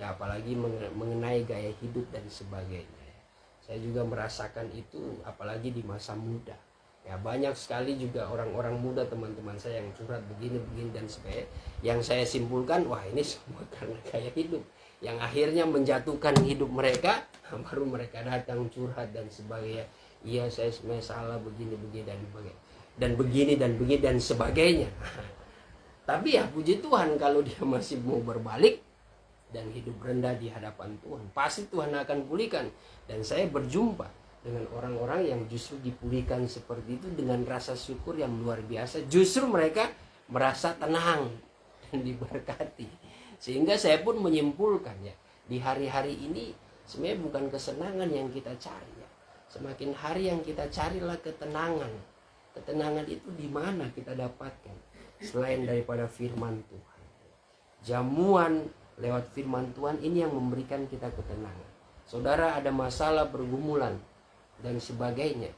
Ya, apalagi mengenai gaya hidup dan sebagainya. Saya juga merasakan itu apalagi di masa muda. Ya, banyak sekali juga orang-orang muda, teman-teman saya yang curhat begini dan sebagainya. Yang saya simpulkan, ini semua karena gaya hidup. Yang akhirnya menjatuhkan hidup mereka, baru mereka datang curhat dan sebagainya. Iya, saya sebenarnya salah begini dan sebagainya. Dan begini dan sebagainya. Tapi ya puji Tuhan kalau dia masih mau berbalik dan hidup rendah di hadapan Tuhan, pasti Tuhan akan pulihkan. Dan saya berjumpa dengan orang-orang yang justru dipulihkan seperti itu dengan rasa syukur yang luar biasa. Justru mereka merasa tenang dan diberkati. Sehingga saya pun menyimpulkan, ya, di hari-hari ini sebenarnya bukan kesenangan yang kita cari, ya. Semakin hari yang kita carilah ketenangan. Ketenangan itu di mana kita dapatkan selain daripada firman Tuhan. Jamuan lewat firman Tuhan ini yang memberikan kita ketenangan. Saudara ada masalah, pergumulan dan sebagainya,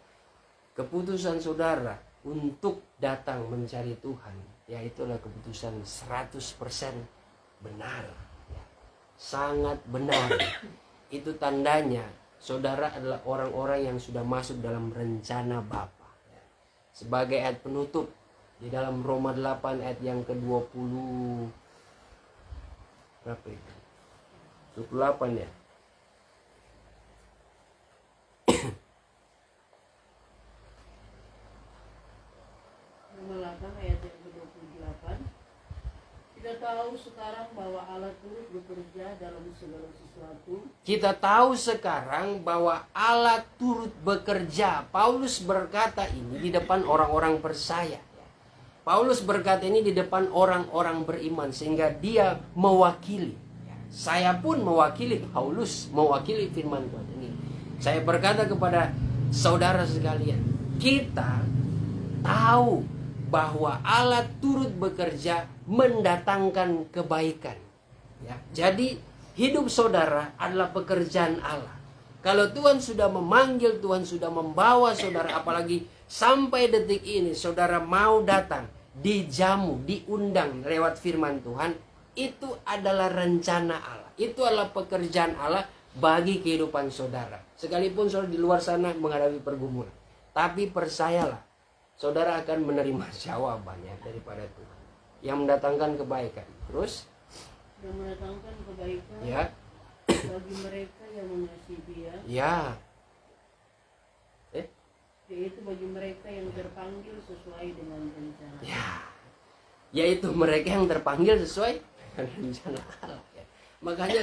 keputusan saudara untuk datang mencari Tuhan, ya, itulah keputusan 100% benar, ya. Sangat benar. Itu tandanya saudara adalah orang-orang yang sudah masuk dalam rencana Bapa, ya. Sebagai ayat penutup di dalam Roma 8 ayat yang ke-20 berapa itu? 28 ya. Roma 8 ayat yang ke-28. Kita tahu sekarang bahwa Allah turut bekerja dalam segala sesuatu. Kita tahu sekarang bahwa Allah turut bekerja. Paulus berkata ini di depan orang-orang percaya. Paulus berkata ini di depan orang-orang beriman sehingga dia mewakili. Saya pun mewakili Paulus, mewakili firman Tuhan. Saya berkata kepada saudara sekalian, kita tahu bahwa Allah turut bekerja mendatangkan kebaikan. Ya, jadi hidup saudara adalah pekerjaan Allah. Kalau Tuhan sudah memanggil, Tuhan sudah membawa saudara, apalagi sampai detik ini saudara mau datang, dijamu, diundang lewat firman Tuhan, itu adalah rencana Allah. Itu adalah pekerjaan Allah bagi kehidupan saudara. Sekalipun saudara di luar sana menghadapi pergumulan, tapi percayalah, saudara akan menerima jawabannya daripada Tuhan yang mendatangkan kebaikan. Terus yang mendatangkan kebaikan ya, bagi mereka yang mengasihi Dia, ya, yaitu bagi mereka yang terpanggil sesuai dengan rencana. ya, yaitu mereka yang terpanggil sesuai dengan rencana Allah. Ya. Makanya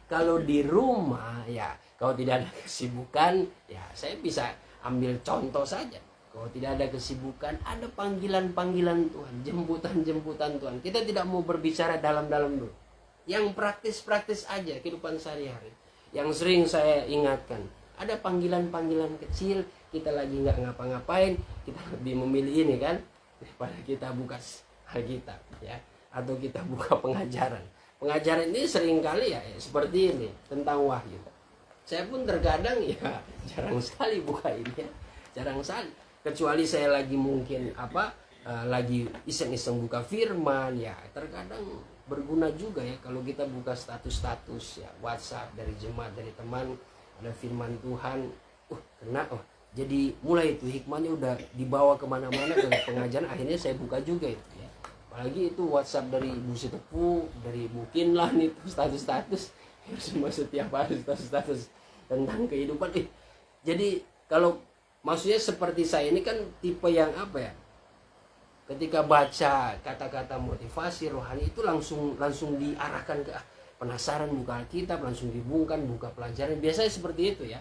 kalau di rumah ya, kalau tidak ada kesibukan, ya saya bisa ambil contoh saja. Kalau tidak ada kesibukan, ada panggilan-panggilan Tuhan, jemputan-jemputan Tuhan. Kita tidak mau berbicara dalam-dalam dulu. Yang praktis-praktis aja kehidupan sehari-hari. Yang sering saya ingatkan, ada panggilan-panggilan kecil, kita lagi nggak ngapa-ngapain, kita lebih memilih ini kan, daripada kita buka Alkitab ya, atau kita buka pengajaran. Pengajaran ini seringkali ya seperti ini, tentang wahyu. Saya pun terkadang ya jarang sekali buka ini ya, jarang sekali. Kecuali saya lagi mungkin lagi iseng-iseng buka firman ya, terkadang berguna juga ya kalau kita buka status-status ya WhatsApp dari jemaat, dari teman, ada firman Tuhan, jadi mulai itu hikmahnya udah dibawa kemana-mana dari pengajaran, akhirnya saya buka juga itu ya. Apalagi itu WhatsApp dari Ibu Sitepu, dari Ibu Kinlan, itu status-status semua setiap hari status-status tentang kehidupan. Jadi kalau maksudnya seperti saya ini kan tipe yang apa ya, ketika baca kata-kata motivasi rohani itu langsung diarahkan ke penasaran, buka Alkitab, langsung dibungkan, buka pelajaran. Biasanya seperti itu ya.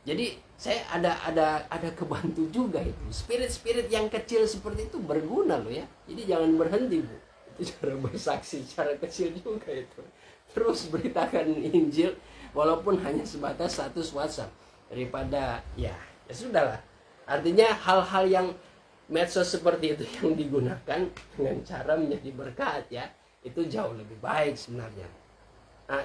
Jadi saya ada kebantu juga itu. Spirit-spirit yang kecil seperti itu berguna loh ya. Jadi jangan berhenti, Bu. Itu cara bersaksi, cara kecil juga itu. Terus beritakan Injil walaupun hanya sebatas status WhatsApp, daripada ya sudahlah. Artinya hal-hal yang medsos seperti itu yang digunakan dengan cara menjadi berkat ya, itu jauh lebih baik sebenarnya. Nah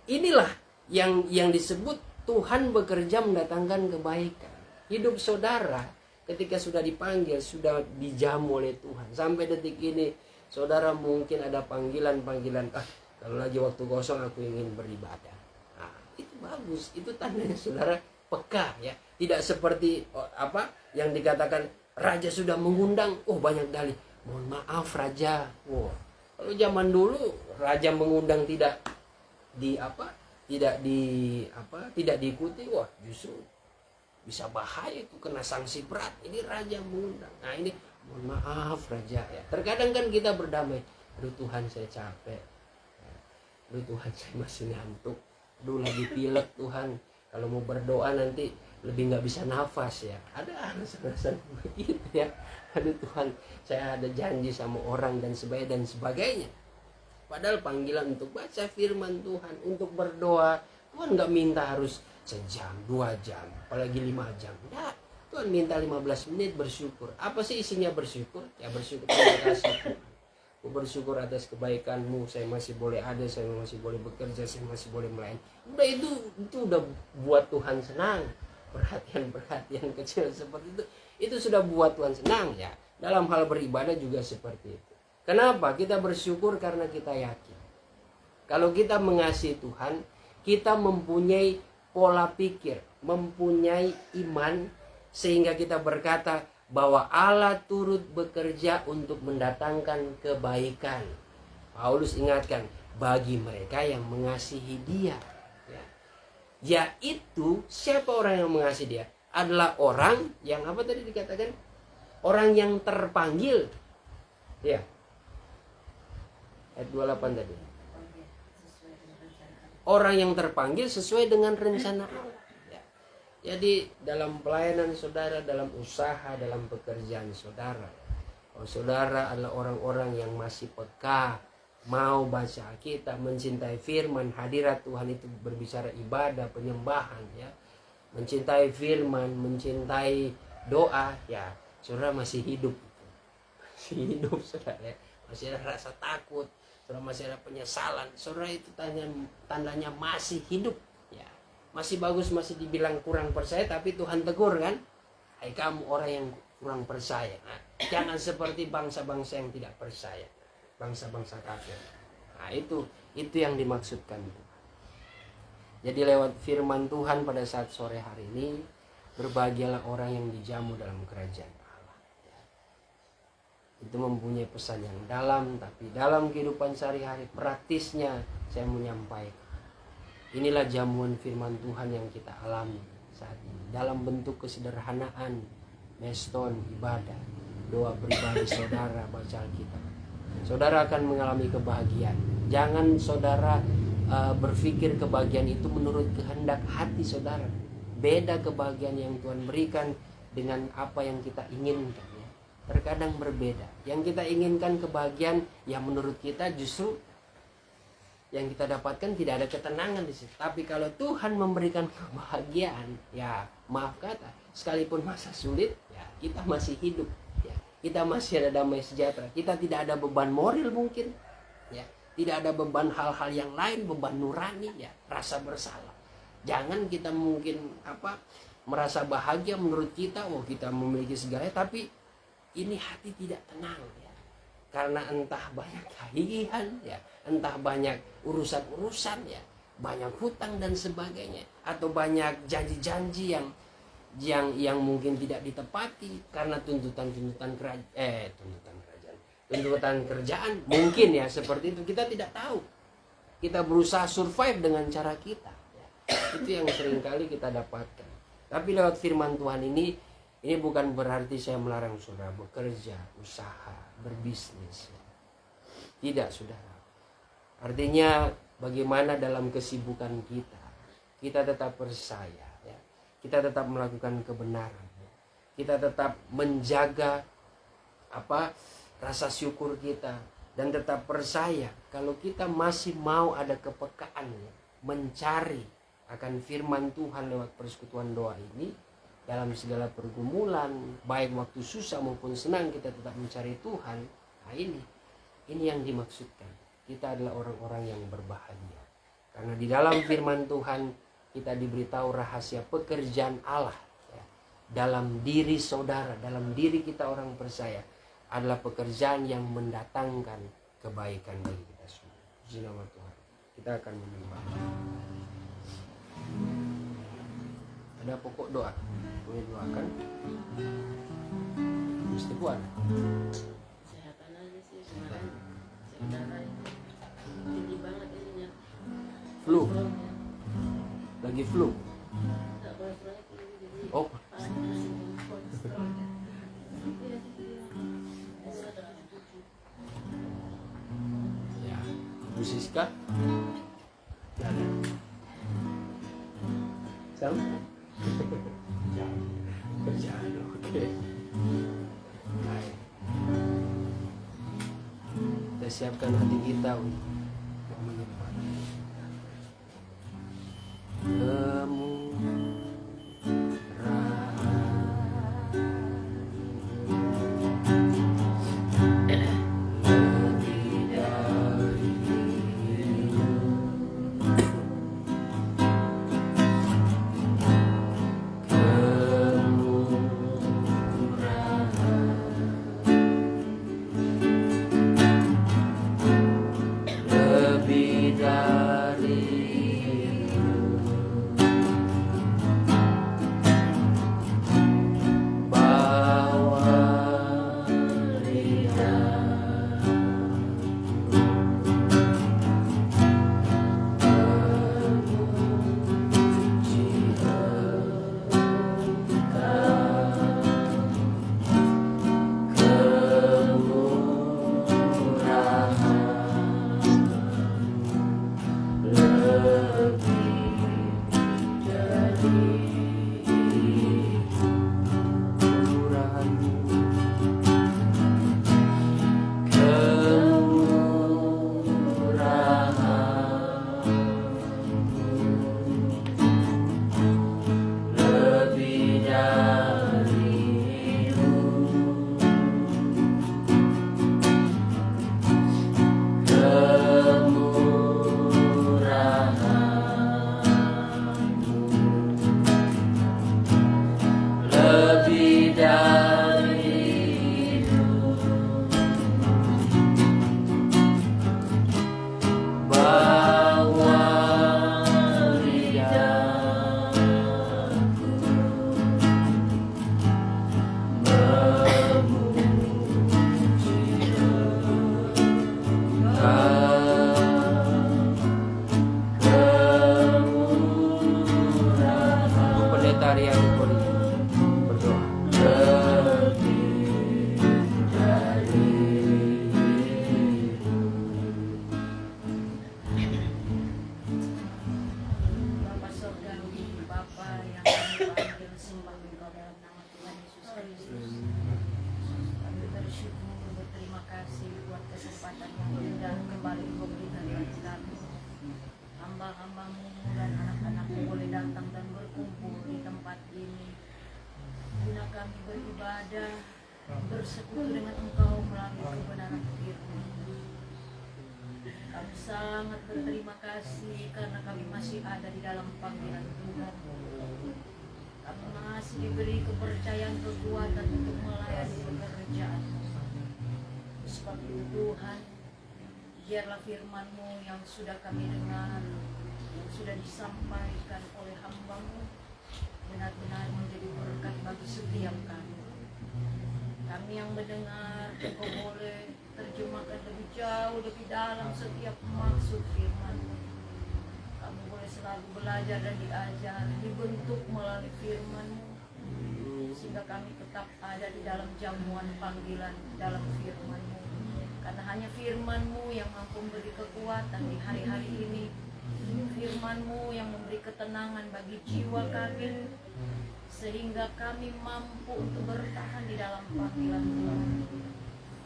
inilah yang disebut Tuhan bekerja mendatangkan kebaikan. Hidup saudara ketika sudah dipanggil, sudah dijamu oleh Tuhan, sampai detik ini saudara mungkin ada panggilan-panggilan, kalau lagi waktu kosong aku ingin beribadah. Nah, itu bagus, itu tandanya saudara peka ya. Tidak seperti yang dikatakan raja sudah mengundang, banyak dalih. Mohon maaf raja. Kalau zaman dulu raja mengundang tidak diikuti, justru bisa bahaya, itu kena sanksi berat. Ini raja mengundang. Nah ini mohon maaf raja ya. Terkadang kan kita berdamai, aduh Tuhan saya capek, aduh Tuhan saya masih ngantuk, aduh lagi pilek Tuhan, kalau mau berdoa nanti lebih nggak bisa nafas ya. Ada alasan-alasan begitu ya. Aduh Tuhan, saya ada janji sama orang dan sebagainya. Padahal panggilan untuk baca firman Tuhan, untuk berdoa, Tuhan nggak minta harus sejam, 2 jam, apalagi 5 jam. Nggak, Tuhan minta 15 menit bersyukur. Apa sih isinya bersyukur? Ya bersyukur, terima kasih Tuhan. Aku bersyukur atas kebaikan-Mu, saya masih boleh ada, saya masih boleh bekerja, saya masih boleh melayani. Udah itu udah buat Tuhan senang. Perhatian-perhatian kecil seperti itu sudah buat Tuhan senang ya. Dalam hal beribadah juga seperti itu. Kenapa? Kita bersyukur karena kita yakin. Kalau kita mengasihi Tuhan, kita mempunyai pola pikir, mempunyai iman, sehingga kita berkata bahwa Allah turut bekerja untuk mendatangkan kebaikan. Paulus ingatkan, bagi mereka yang mengasihi Dia. Yaitu siapa orang yang mengasihi Dia? Adalah orang yang apa tadi dikatakan? Orang yang terpanggil. Ya. Ayat 28 tadi. Orang yang terpanggil sesuai dengan rencana Allah. Ya. Jadi dalam pelayanan saudara, dalam usaha, dalam pekerjaan saudara, kalau saudara adalah orang-orang yang masih peka, mau baca Alkitab, mencintai firman, hadirat Tuhan itu berbicara ibadah, penyembahan ya, mencintai firman, mencintai doa ya, saudara masih hidup, saudara ya. Masih ada rasa takut, saudara masih ada penyesalan, saudara itu tandanya masih hidup ya. Masih bagus, masih dibilang kurang percaya, tapi Tuhan tegur kan, hai kamu orang yang kurang percaya. Nah, jangan seperti bangsa-bangsa yang tidak percaya, bangsa-bangsa kafir. Nah, itu yang dimaksudkan. Jadi lewat firman Tuhan pada saat sore hari ini, berbahagialah orang yang dijamu dalam kerajaan Allah. Itu mempunyai pesan yang dalam, tapi dalam kehidupan sehari-hari praktisnya saya menyampaikan. Inilah jamuan firman Tuhan yang kita alami saat ini. Dalam bentuk kesederhanaan, meston, ibadah, doa pribadi saudara, baca Alkitab. Saudara akan mengalami kebahagiaan. Jangan saudara berpikir kebahagiaan itu menurut kehendak hati saudara. Beda kebahagiaan yang Tuhan berikan dengan apa yang kita inginkan ya. Terkadang berbeda. Yang kita inginkan kebahagiaan yang menurut kita justru yang kita dapatkan tidak ada ketenangan di situ. Tapi kalau Tuhan memberikan kebahagiaan, ya maaf kata, sekalipun masa sulit, ya kita masih hidup, ya kita masih ada damai sejahtera. Kita tidak ada beban moral mungkin, ya tidak ada beban hal-hal yang lain, beban nurani, ya rasa bersalah. Jangan kita mungkin merasa bahagia menurut kita, kita memiliki segalanya, tapi ini hati tidak tenang ya. Karena entah banyak tagihan ya, entah banyak urusan-urusan ya, banyak hutang dan sebagainya, atau banyak janji-janji yang mungkin tidak ditepati karena tuntutan kerjaan mungkin ya, seperti itu. Kita tidak tahu. Kita berusaha survive dengan cara kita. Itu yang seringkali kita dapatkan. Tapi lewat firman Tuhan ini bukan berarti saya melarang saudara bekerja, usaha, berbisnis. Tidak, saudara. Artinya bagaimana dalam kesibukan kita tetap percaya, ya. Kita tetap melakukan kebenaran, ya. Kita tetap menjaga rasa syukur kita, dan tetap percaya kalau kita masih mau ada kepekaan, ya, mencari akan firman Tuhan lewat persekutuan doa ini. Dalam segala pergumulan, baik waktu susah maupun senang, kita tetap mencari Tuhan. Nah, ini yang dimaksudkan. Kita adalah orang-orang yang berbahagia. Karena di dalam firman Tuhan kita diberitahu rahasia pekerjaan Allah, ya, dalam diri saudara, dalam diri kita orang percaya, adalah pekerjaan yang mendatangkan kebaikan bagi kita semua. Puji nama Tuhan. Kita akan menyembah. Ada pokok doa. Boleh doakan. Mesti kuat. Kesehatan aja sih kemarin. Saudara itu tinggi banget ininya. Flu. Lagi flu. Enggak kolesterolnya tinggi jadi. Oh. Kolesterolnya. Ya. Bu Siska. Sam. Kerjaan, oke. Baik. Kita siapkan hati kita untuk menyembah. Pendeta Rian boleh berdoa. Bapa Surgawi, Bapa yang kami panggil sembah Engkau dalam nama Tuhan Yesus Kristus. Kami bersyukur, berterima kasih buat kesempatan yang indah kembali Engkau berikan bagi kami. Hamba-hambamu dan anak-anakmu boleh datang dan berkumpul di tempat ini. Guna kami beribadah, bersekutu dengan Engkau melalui kebenaran firman. Kami sangat berterima kasih karena kami masih ada di dalam panggilan Tuhan. Kami masih diberi kepercayaan kekuatan untuk melayani pekerjaan. Sebab itu Tuhan, biarlah firman-Mu yang sudah kami dengar, yang sudah disampaikan oleh hamba-Mu, benar-benar menjadi berkat bagi setiap kami. Kami yang mendengar, Engkau boleh terjemahkan lebih jauh, lebih dalam setiap maksud firman. Kami boleh selalu belajar dan diajar, dibentuk melalui firman-Mu, sehingga kami tetap ada di dalam jamuan panggilan dalam firman-Mu. Karena hanya firman-Mu yang mampu memberi kekuatan di hari-hari ini. Firman-Mu yang memberi ketenangan bagi jiwa kami, sehingga kami mampu untuk bertahan di dalam panggilan Tuhan.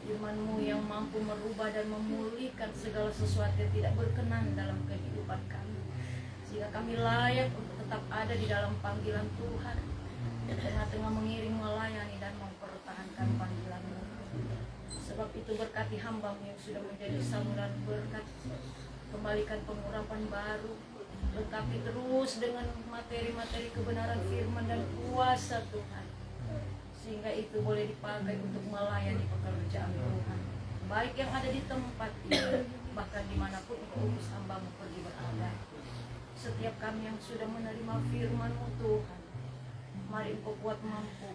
Firman-Mu yang mampu merubah dan memulihkan segala sesuatu yang tidak berkenan dalam kehidupan kami, sehingga kami layak untuk tetap ada di dalam panggilan Tuhan, di tengah-tengah mengiring, melayani dan mempertahankan panggilan-Mu. Sebab itu berkati hamba-Mu yang sudah menjadi saluran berkat, kembalikan pengurapan baru, lengkapi terus dengan materi-materi kebenaran firman dan kuasa Tuhan, sehingga itu boleh dipakai untuk melayani pekerjaan Tuhan, baik yang ada di tempat ini, bahkan dimanapun Engkau utus hamba-Mu pergi berada. Setiap kami yang sudah menerima firman-Mu Tuhan, mari Engkau kuat mampu.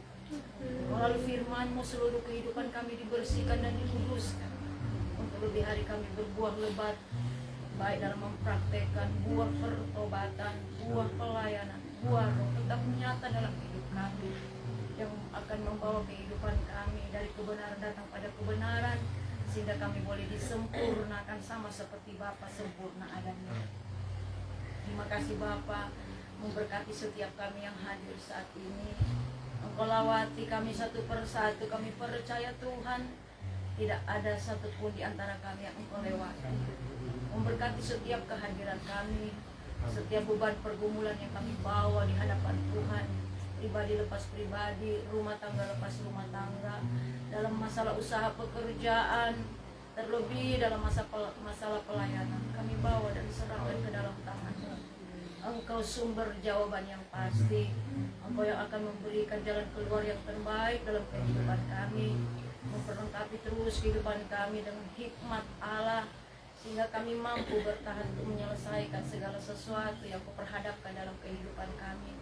Melalui firman-Mu seluruh kehidupan kami dibersihkan dan dikuduskan, untuk lebih hari kami berbuah lebat, baik dalam mempraktekkan buah pertobatan, buah pelayanan, buah roh tetap nyata dalam hidup kami, yang akan membawa kehidupan kami dari kebenaran datang pada kebenaran, sehingga kami boleh disempurnakan sama seperti Bapa sempurna adanya. Terima kasih Bapa, memberkati setiap kami yang hadir saat ini. Engkau lawati kami satu persatu. Kami percaya Tuhan, tidak ada satupun di antara kami yang Engkau lewati. Memberkati setiap kehadiran kami, setiap beban pergumulan yang kami bawa di hadapan Tuhan, pribadi lepas pribadi, rumah tangga lepas rumah tangga, dalam masalah usaha pekerjaan, terlebih dalam masalah pelayanan, kami bawa dan serahkan ke dalam tangan-Mu. Engkau sumber jawaban yang pasti, Engkau yang akan memberikan jalan keluar yang terbaik dalam kehidupan kami, memperlengkapi terus kehidupan kami dengan hikmat Allah, sehingga kami mampu bertahan untuk menyelesaikan segala sesuatu yang Kau perhadapkan dalam kehidupan kami.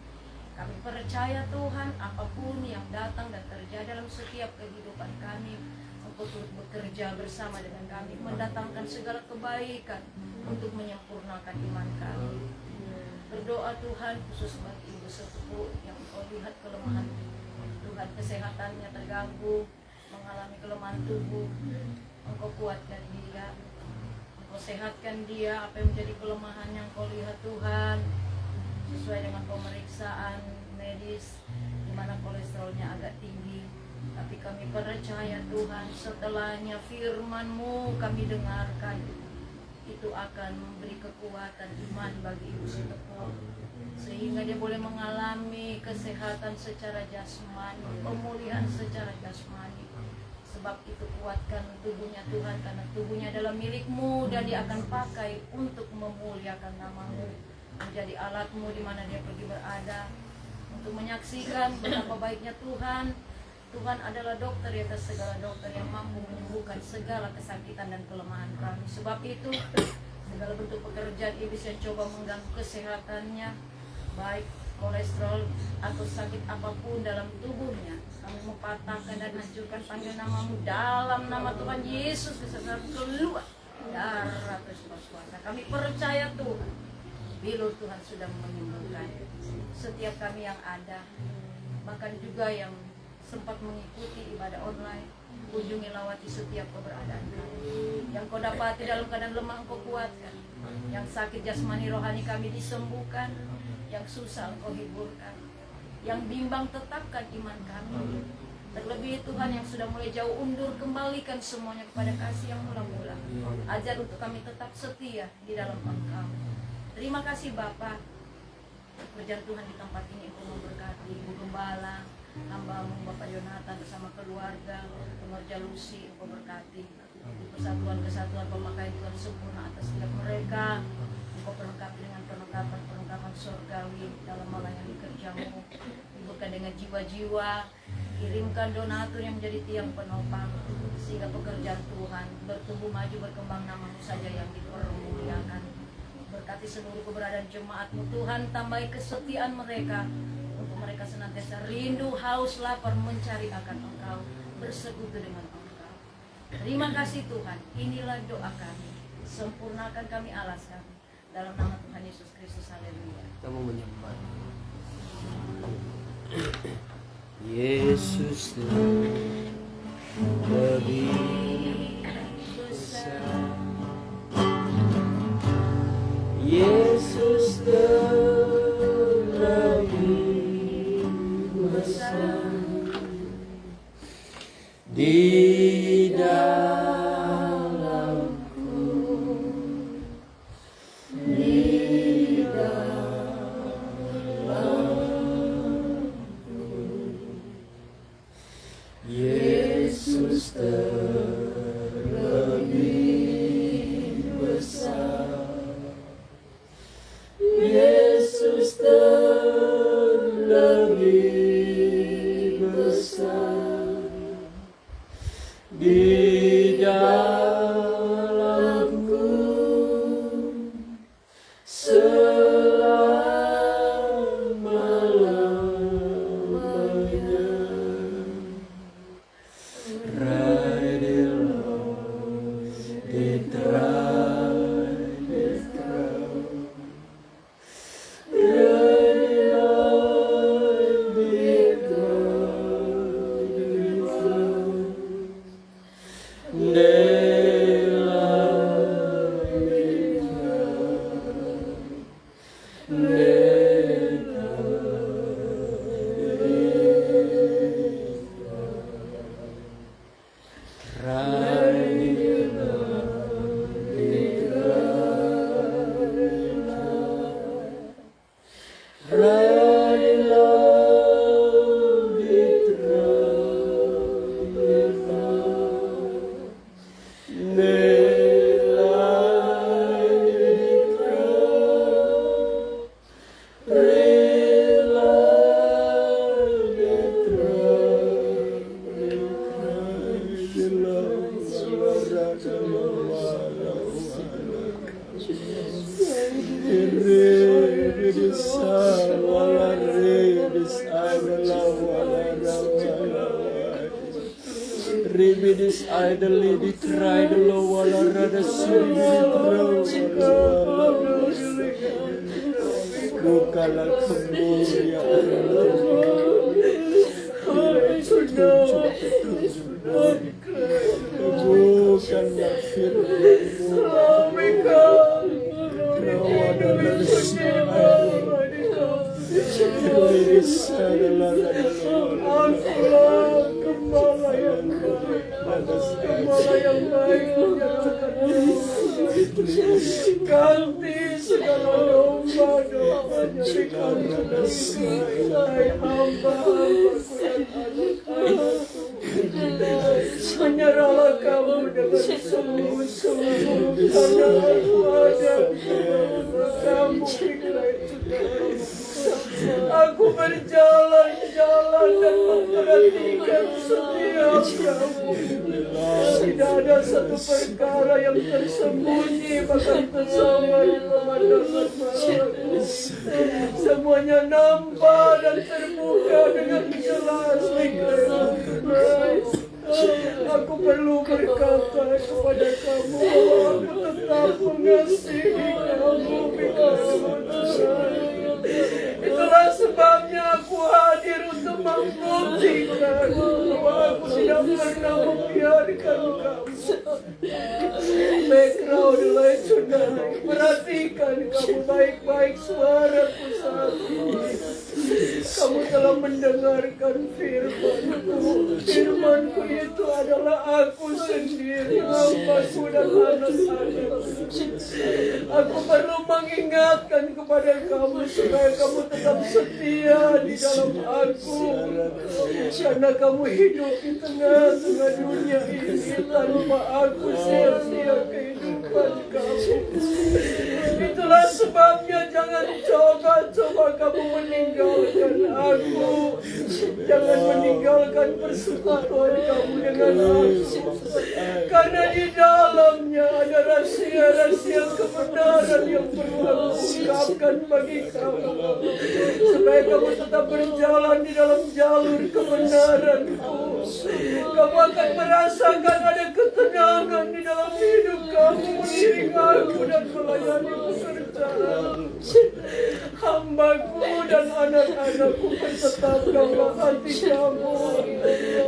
Kami percaya Tuhan, apapun yang datang dan terjadi dalam setiap kehidupan kami, Engkau turut bekerja bersama dengan kami, mendatangkan segala kebaikan untuk menyempurnakan iman kami. Berdoa Tuhan khusus bagi ibu sepupu yang Engkau lihat kelemahan Tuhan, kesehatannya terganggu, mengalami kelemahan tubuh. Engkau kuatkan dia, Engkau sehatkan dia. Apa yang menjadi kelemahan yang Engkau lihat Tuhan, sesuai dengan pemeriksaan medis, di mana kolesterolnya agak tinggi. Tapi kami percaya Tuhan, setelahnya firman-Mu kami dengarkan, itu akan memberi kekuatan iman bagi ibu sepupu, sehingga dia boleh mengalami kesehatan secara jasmani, pemulihan secara jasmani. Sebab itu kuatkan tubuhnya Tuhan, karena tubuhnya adalah milik-Mu dan dia akan pakai untuk memuliakan nama-Mu, menjadi alat-Mu di mana dia pergi berada, untuk menyaksikan betapa baiknya Tuhan. Tuhan adalah dokter di atas segala dokter yang mampu menyembuhkan segala kesakitan dan kelemahan kami. Sebab itu segala bentuk pekerjaan iblis yang coba mengganggu kesehatannya, baik kolesterol atau sakit apapun dalam tubuhnya, kami mempatahkan dan hancurkan, panggil nama-Mu dalam nama Tuhan Yesus, bisa keluar darah Kristus kuasa. Kami percaya Tuhan, Bilur Tuhan sudah menyembuhkan setiap kami yang ada, bahkan juga yang sempat mengikuti ibadah online. Kunjungi lawati setiap keberadaan kami. Yang kau dapati dalam keadaan lemah engkau kuatkan, yang sakit jasmani rohani kami disembuhkan, yang susah engkau hiburkan, yang bimbang tetapkan iman kami. Terlebih Tuhan yang sudah mulai jauh undur, kembalikan semuanya kepada kasih yang mula-mula. Ajar untuk kami tetap setia di dalam Engkau. Terima kasih Bapa. Kerjaan Tuhan di tempat ini Engkau memberkati Ibu Gembala, hamba-Mu Bapak Yonatan bersama keluarga, Pengerja Lucy, Engkau berkati. Persatuan-kesatuan pemakaian Tuhan sempurna atas setiap mereka. Engkau perlengkapi dengan perlengkapan surgawi dalam melayani kerja-Mu. Hiburkan dengan jiwa-jiwa, kirimkan donatur yang menjadi tiang penopang, sehingga pekerjaan Tuhan bertumbuh maju, berkembang, nama-Mu saja yang dipermuliakan. Berkati seluruh keberadaan jemaat-Mu Tuhan, tambahi kesetiaan mereka, untuk mereka senantiasa rindu, haus, lapar mencari akan Engkau, bersekutu dengan Engkau. Terima kasih Tuhan, inilah doa kami, sempurnakan kami, alas kami, dalam nama Tuhan Yesus Kristus, haleluya. Kamu menyembah Yesus lebih besar, Yesus lebih besar di dalamku, di dalamku. Yesus lebih besar, Yesus lebih besar di dalamku selama-lamanya. Right along, it right, it right. Ribidis idly di cry the low wala rada siri Bukala kemburi ya bukan ya firman ganti segala domba-dombanya hai hamba-hambaku dan anak-anakku, menyerahlah kamu dengan sungguh-sungguh karena aku ada kamu ikhlas aku berjalan-jalan dan memperhatikan setiap kamu. Tidak ada satu perkara yang tersembunyi bahkan bersama di pemandangan mataku. Semuanya nampak dan terbuka dengan jelas. Aku perlu berkata kepada kamu bahwa aku tetap mengasihi kamu, itulah sebabnya aku hadir untuk membuktikan bahwa aku tidak pernah membiarkan kamu. Background tonight, perhatikan kamu baik-baik suaraku saat ini. Kamu telah mendengarkan firman-Ku. Firman-Ku itu adalah aku sendiri, hambaku dan anak-anakku. Aku perlu mengingatkan kepada kamu supaya kamu tetap setia di dalam aku. Karena kamu hidup di tengah-tengah dunia ini tanpa aku, sia-sia kehidupan kamu. Itulah sebabnya jangan coba-coba kamu meninggalkan aku. Jangan meninggalkan persekutuan kamu dengan aku. Karena di dalamnya ada rahasia-rahasia kebenaran yang perlu aku ungkapkan bagi kamu. Supaya kamu tetap berjalan di dalam jalur kebenaranku. Kamu akan merasakan ada ketenangan di dalam hidup kamu, mengiring aku dan melayani pekerjaan. Hambaku dan anak-anakku, pertetapkanlah hati kamu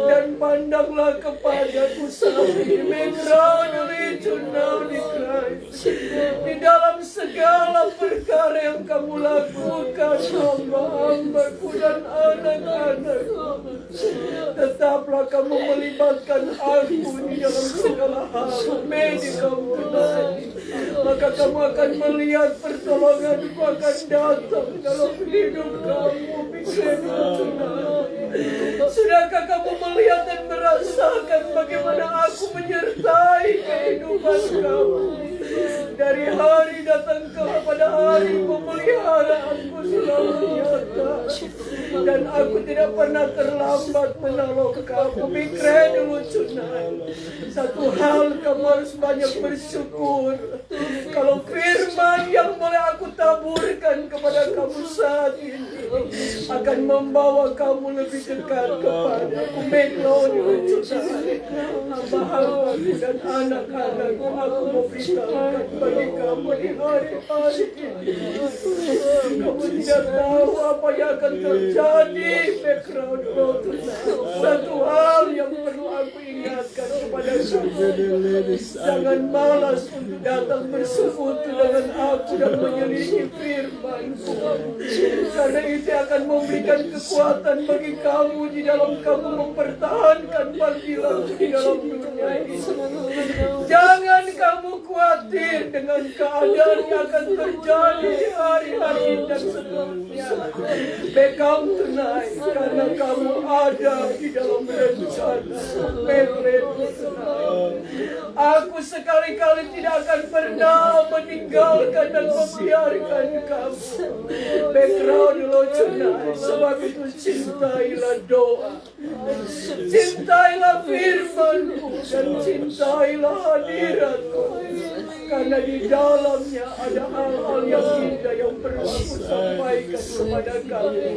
dan pandanglah kepadaku saat ini. Di dalam segala perkara yang kamu lakukan, hamba-hambaku dan anak-anakku, tetaplah kamu melibatkan aku di dalam segala hal. Maka kamu akan melihat pertolonganku akan datang dalam hidup kamu. Sudahkah kamu melihat dan merasakan bagaimana aku menyertai kehidupan kamu? Dari hari datang kepada hari, pemeliharaanku selalu nyata. Dan aku tidak pernah terlambat menolong kamu. Pikir dulu tonight. Satu hal kamu harus banyak bersyukur. Kalau firman yang boleh aku taburkan kepada kamu saat ini akan membawa kamu lebih dekat kepada aku. Hamba-hambaku dan anak-anakku, aku mau beritahukan bagi kamu di hari-hari ini. Kamu tidak tahu apa yang akan terjadi. Background satu hal yang perlu aku ingatkan kepada kamu, jangan malas untuk datang bersekutu dengan aku dan menyelidiki firman-Ku. Karena itu akan memberikan kekuatan bagi kamu di dalam kamu mempertahankan panggilan di dalam dunia ini. Jangan kamu khawatir dengan keadaan yang akan terjadi di hari-hari dan seterusnya. Become tonight, karena kamu ada di dalam rencana. Aku sekali-kali tidak akan pernah meninggalkan dan membiarkan kamu. Background lo tonight. Sebab itu cintailah doa, cintailah firman-Ku, dan cintailah hadirat-Ku. Karena di dalamnya ada hal-hal yang indah yang perlu aku sampaikan kepada kamu,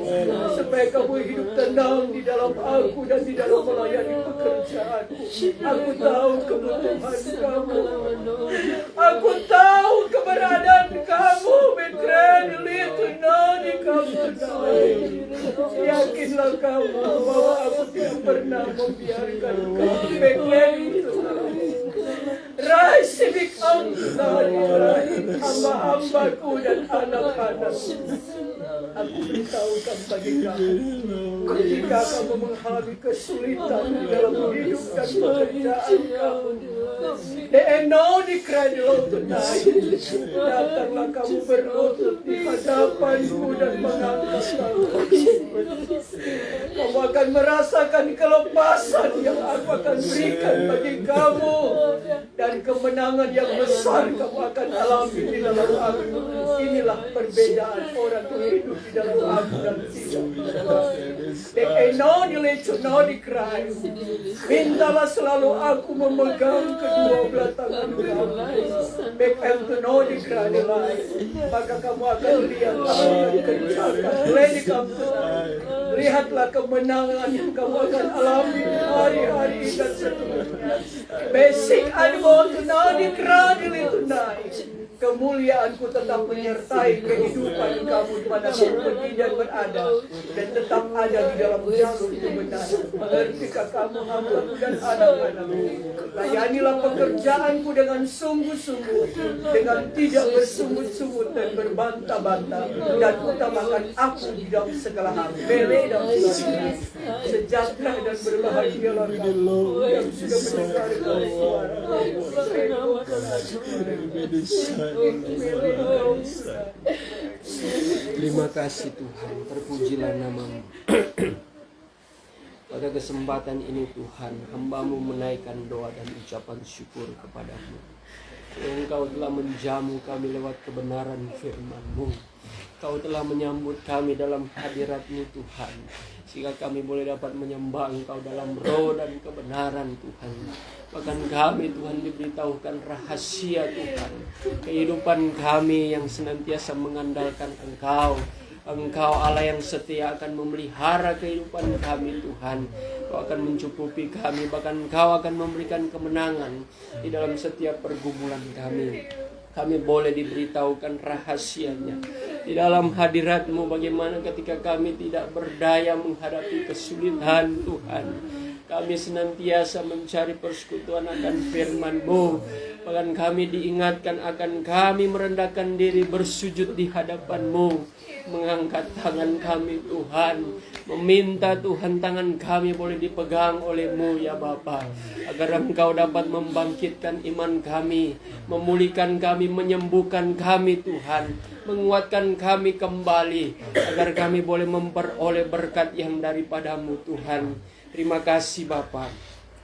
supaya kamu hidup tenang di dalam aku dan di dalam melayani pekerjaanku. Aku tahu kebutuhan kamu, aku tahu keberadaan kamu. Yakinlah kamu bahwa aku tidak pernah membiarkan kamu. Raisibik hamba-hambaku dan anak-anakku. Aku beritahukan bagi kamu, ketika kamu mengalami kesulitan di dalam hidup dan pekerjaan kamu, datanglah kamu berlutut di hadapanku dan mengangkat tanganmu. Kamu akan merasakan kelepasan yang aku akan berikan bagi kamu, dan kemenangan yang besar kamu akan alami di dalam aku. Inilah perbedaan orang yang hidup di dalam aku dan tidak. Mintalah selalu aku memegang kedua belah tangan kamu. Maka kamu akan lihat apa yang kerjakan. Lihatlah kemenangan yang kamu akan alami hari-hari dan seterusnya. Basic admo tunani kradil itu naik. Kemuliaanku tetap menyertai kehidupan kamu dimanapun pergi dan berada, dan tetap ada di dalam jalur kebenaran. Mengertikah kamu hambaku dan anak-anakmu? Layanilah pekerjaanku dengan sungguh-sungguh, dengan tidak bersungut-sungut dan berbantah-bantah, dan utamakan aku di dalam segala hal. Bele dan sejahtera dan berbahagialah kamu yang sudah mendengarkan suara. Terima kasih Tuhan, terpujilah nama-Mu. Pada kesempatan ini Tuhan, hamba-Mu menaikkan doa dan ucapan syukur kepada-Mu. Engkau telah menjamu kami lewat kebenaran firman-Mu. Kau telah menyambut kami dalam hadirat-Mu Tuhan, sehingga kami boleh dapat menyembah Engkau dalam roh dan kebenaran Tuhan. Bahkan kami Tuhan diberitahukan rahasia Tuhan, kehidupan kami yang senantiasa mengandalkan Engkau. Engkau Allah yang setia akan memelihara kehidupan kami Tuhan. Kau akan mencukupi kami, bahkan Engkau akan memberikan kemenangan di dalam setiap pergumulan kami. Kami boleh diberitahukan rahasianya di dalam hadirat-Mu, bagaimana ketika kami tidak berdaya menghadapi kesulitan Tuhan. Kami senantiasa mencari persekutuan akan firman-Mu. Bahkan kami diingatkan akan kami merendahkan diri bersujud di hadapan-Mu, mengangkat tangan kami Tuhan, meminta Tuhan tangan kami boleh dipegang oleh-Mu ya Bapa, agar Engkau dapat membangkitkan iman kami, memulihkan kami, menyembuhkan kami Tuhan, menguatkan kami kembali, agar kami boleh memperoleh berkat yang daripada-Mu Tuhan. Terima kasih Bapa,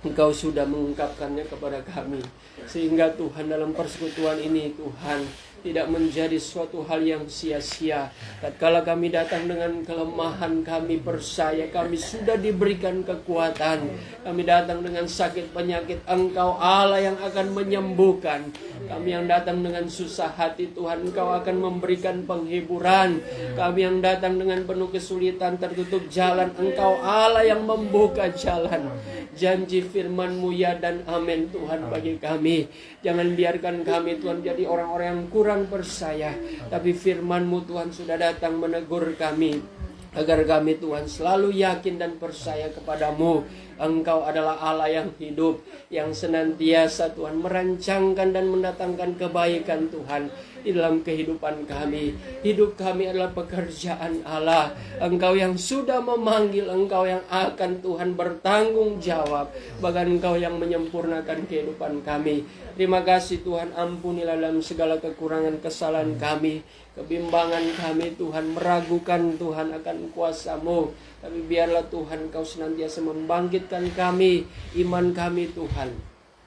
Engkau sudah mengungkapkannya kepada kami, sehingga Tuhan dalam persekutuan ini Tuhan tidak menjadi suatu hal yang sia-sia. Tatkala kami datang dengan kelemahan, kami percaya kami sudah diberikan kekuatan. Kami datang dengan sakit penyakit, Engkau Allah yang akan menyembuhkan. Kami yang datang dengan susah hati Tuhan, Engkau akan memberikan penghiburan. Kami yang datang dengan penuh kesulitan, tertutup jalan, Engkau Allah yang membuka jalan. Janji firman-Mu ya dan amin Tuhan bagi kami. Jangan biarkan kami Tuhan jadi orang-orang yang kurang percaya, tapi firman-Mu Tuhan sudah datang menegur kami, agar kami Tuhan selalu yakin dan percaya kepada-Mu. Engkau adalah Allah yang hidup, yang senantiasa Tuhan merancangkan dan mendatangkan kebaikan Tuhan di dalam kehidupan kami. Hidup kami adalah pekerjaan Allah. Engkau yang sudah memanggil, Engkau yang akan Tuhan bertanggung jawab, bahkan Engkau yang menyempurnakan kehidupan kami. Terima kasih Tuhan, ampunilah dalam segala kekurangan kesalahan kami, kebimbangan kami Tuhan, meragukan Tuhan akan kuasa-Mu. Tapi biarlah Tuhan Engkau senantiasa membangkitkan kami, iman kami Tuhan.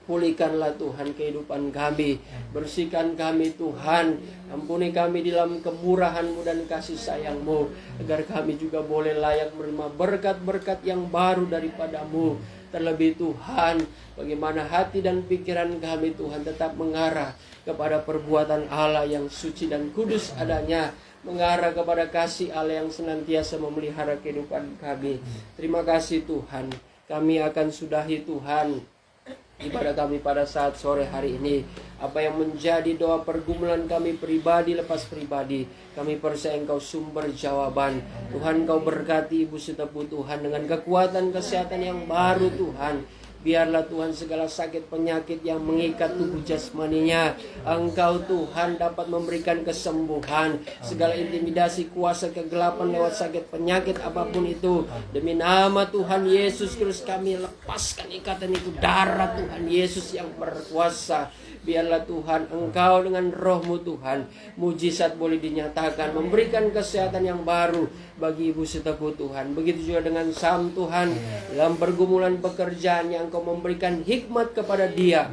Pulihkanlah Tuhan kehidupan kami, bersihkan kami Tuhan, ampuni kami di dalam kemurahan-Mu dan kasih sayang-Mu, agar kami juga boleh layak menerima berkat-berkat yang baru daripada-Mu. Terlebih Tuhan, bagaimana hati dan pikiran kami Tuhan tetap mengarah kepada perbuatan Allah yang suci dan kudus adanya, mengarah kepada kasih Allah yang senantiasa memelihara kehidupan kami. Terima kasih Tuhan, kami akan sudahi Tuhan ibadah kami pada saat sore hari ini. Apa yang menjadi doa pergumulan kami pribadi lepas pribadi, kami percaya Engkau sumber jawaban. Tuhan Engkau berkati Ibu Sitepu Tuhan dengan kekuatan kesehatan yang baru Tuhan. Biarlah Tuhan segala sakit penyakit yang mengikat tubuh jasmaninya, Engkau Tuhan dapat memberikan kesembuhan. Segala intimidasi kuasa kegelapan lewat sakit penyakit apapun itu, demi nama Tuhan Yesus Kristus kami lepaskan ikatan itu. Darah Tuhan Yesus yang berkuasa. Biarlah Tuhan Engkau dengan roh-Mu Tuhan, mujizat boleh dinyatakan, memberikan kesehatan yang baru bagi Ibu Sitepu Tuhan. Begitu juga dengan Sam Tuhan, dalam pergumulan pekerjaan yang Engkau memberikan hikmat kepada dia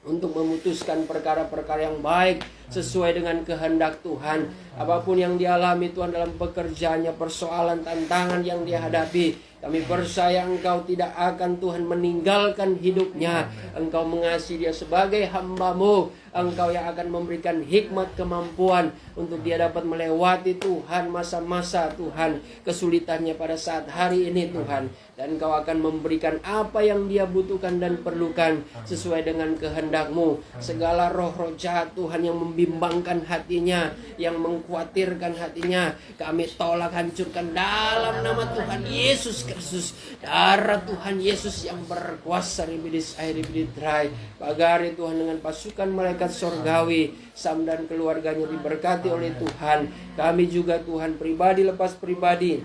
untuk memutuskan perkara-perkara yang baik sesuai dengan kehendak Tuhan. Apapun yang dialami Tuhan dalam pekerjaannya, persoalan, tantangan yang dia hadapi, Kami percaya Engkau tidak akan Tuhan meninggalkan hidupnya. Engkau mengasihi dia sebagai hamba-Mu. Engkau yang akan memberikan hikmat, kemampuan untuk dia dapat melewati Tuhan masa-masa Tuhan kesulitannya pada saat hari ini Tuhan. Dan Engkau akan memberikan apa yang dia butuhkan dan perlukan sesuai dengan kehendak-Mu. Segala roh-roh jahat Tuhan yang membimbangkan hatinya, yang mengkhawatirkan hatinya, kami tolak, hancurkan dalam nama Tuhan Yesus Kristus. Darah Tuhan Yesus yang berkuasa ribidis air ribidis rai. Pagari Tuhan dengan pasukan malaikat sorgawi, Sam dan keluarganya diberkati oleh Tuhan. Kami juga Tuhan pribadi lepas pribadi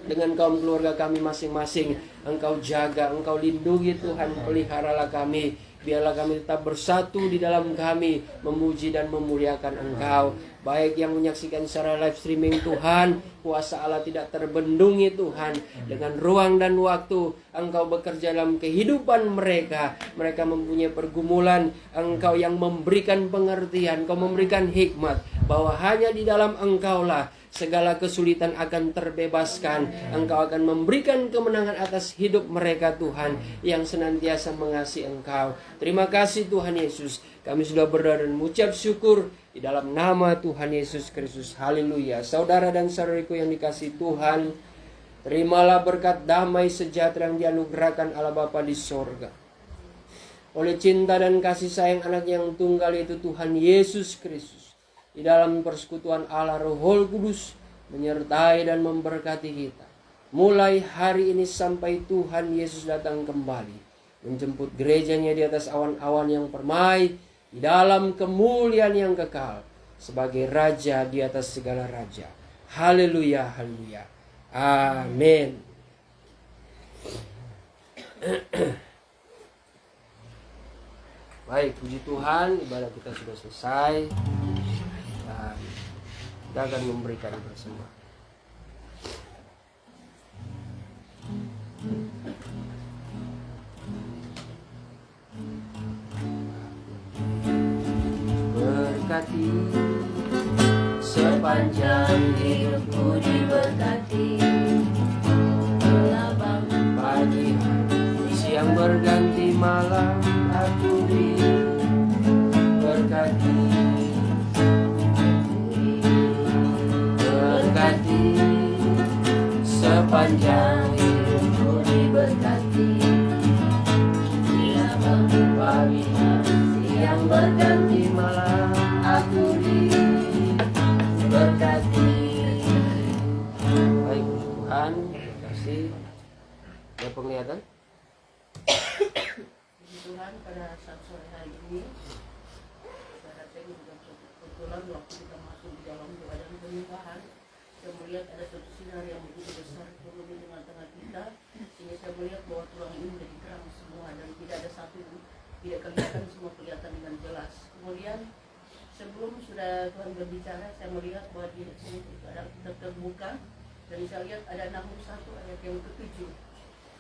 dengan kaum keluarga kami masing-masing. Engkau jaga, Engkau lindungi Tuhan, peliharalah kami. Biarlah kami tetap bersatu di dalam kami, memuji dan memuliakan Engkau. Baik yang menyaksikan secara live streaming Tuhan, kuasa Allah tidak terbendungi Tuhan. Dengan ruang dan waktu Engkau bekerja dalam kehidupan mereka. Mereka mempunyai pergumulan, Engkau yang memberikan pengertian, Engkau memberikan hikmat, bahwa hanya di dalam Engkaulah segala kesulitan akan terbebaskan. Engkau akan memberikan kemenangan atas hidup mereka Tuhan, yang senantiasa mengasihi Engkau. Terima kasih Tuhan Yesus. Kami sudah berdoa dan mengucap syukur di dalam nama Tuhan Yesus Kristus. Haleluya. Saudara dan saudariku yang dikasihi Tuhan, terimalah berkat damai sejahtera yang dianugerahkan Allah Bapa di sorga. Oleh cinta dan kasih sayang anak yang tunggal itu Tuhan Yesus Kristus, di dalam persekutuan Allah Roh Kudus menyertai dan memberkati kita. Mulai hari ini sampai Tuhan Yesus datang kembali, menjemput gerejanya di atas awan-awan yang permai, di dalam kemuliaan yang kekal, sebagai Raja di atas segala raja. Haleluya, haleluya. Amin. Baik, puji Tuhan, ibadah kita sudah selesai. Dan kita akan memberikan persembahan. Berkati sepanjang hidupku, diberkati gelabang pagi hari, siang berganti malam, aku diberkati. Berkati sepanjang hidupku, diberkati gelabang pagi hari, siang berganti malam, aku diberkati. Baik, puji Tuhan, terima kasih. Ada penglihatan? Puji Tuhan, pada saat sore hari ini saya rasa ini bukan suatu kebetulan waktu kita masuk di dalam doa dan penyembahan, saya melihat ada satu sinar yang begitu besar turun di tengah-tengah kita, sehingga saya melihat bahwa tulang ini menjadi terang semua dan tidak ada satu pun tidak kelihatan, semua kelihatan dengan jelas. Kemudian sebelum sudah Tuhan berbicara, saya melihat bahwa di sini ada terbuka dan saya lihat ada 61 ayat yang ke-7.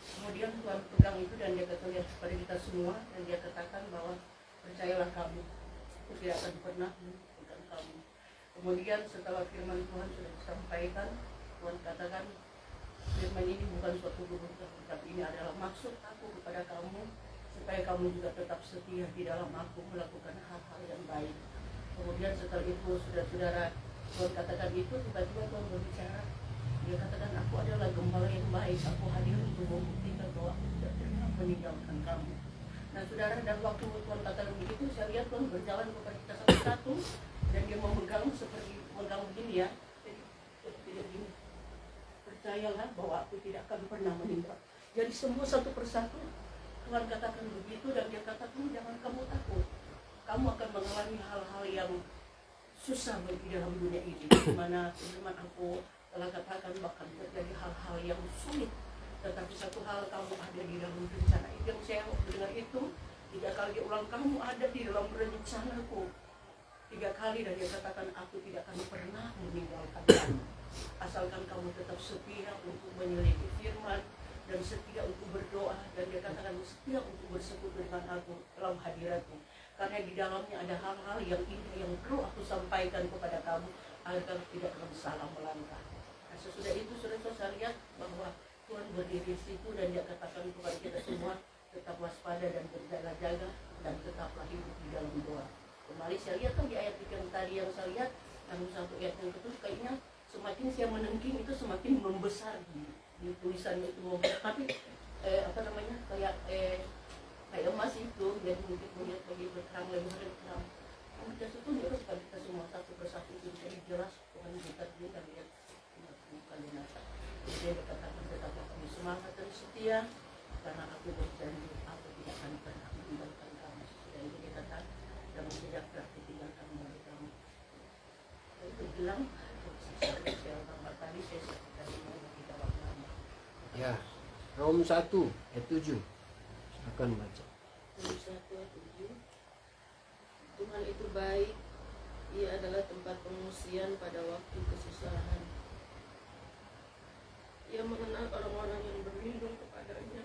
Kemudian Tuhan pegang itu dan dia kata lihat kepada kita semua, dan dia katakan bahwa percayalah kamu, aku tidak akan pernah melupakan kamu. Kemudian setelah firman Tuhan sudah disampaikan, Tuhan katakan firman ini bukan suatu kebutuhan, tapi ini adalah maksud aku kepada kamu, supaya kamu juga tetap setia di dalam aku, melakukan hal-hal yang baik. Kemudian setelah itu saudara-saudara, Tuhan katakan itu, tiba-tiba Tuhan berbicara. Dia katakan, aku adalah gembala yang baik, aku hadir untuk membuktikan bahwa aku tidak pernah meninggalkan kamu. Nah saudara, dan waktu Tuhan katakan begitu, saya lihat Tuhan berjalan kepada kita satu-satu, dan dia memegang seperti memegang begini ya, tidak gini. Percayalah bahwa aku tidak akan pernah meninggal. Jadi semua satu persatu Tuhan katakan begitu, dan dia katakan jangan kamu takut. Kamu akan mengalami hal-hal yang susah bagi dalam dunia ini, di mana firman aku telah katakan bahkan terjadi hal-hal yang sulit, tetapi satu hal, kamu ada di dalam rencana. Itu yang saya dengar itu 3 kali diulang, kamu ada di dalam rencanaku 3 kali, dan dia katakan aku tidak akan pernah meninggalkan kamu, asalkan kamu tetap setia untuk menyelidiki firman dan setia untuk berdoa, dan dia katakan setia untuk bersekutu dengan aku dalam hadiratku, karena di dalamnya ada hal-hal yang indah yang perlu aku sampaikan kepada kamu agar tidak kamu salah melangkah. Nah, sesudah itu sudah saya lihat bahwa Tuhan berdiri di situ dan dia katakan kepada kita semua tetap waspada dan berjaga-jaga dan tetaplah hidup di dalam doa. Kembali saya lihat kan di ayat yang tadi yang saya lihat yang satu ayat yang ketujuh kayaknya semakin saya menengking itu semakin membesar di tulisannya itu membesar. Tapi kayak emas itu yang mungkin melihat lagi berterang lagi berterang. Kita itu dia supaya kita semua satu persatu itu jadi jelas Tuhan kita juga lihat bukan binasa. Jadi dia katakan tetaplah kami semangat dan setia karena aku berjanji aku tidak akan pernah meninggalkan kamu. Dan itu kita katakan dalam sejahtera ditinggalkan bagi kamu. Itu bilang saya tambah tadi saya tadi mau kita lama. Ya, Rom 1 ayat 7. Akan baca. Rom 1 ayat 7. Tuhan itu baik, Ia adalah tempat pengungsian pada waktu kesusahan. Ia mengenal orang-orang yang berlindung kepadanya.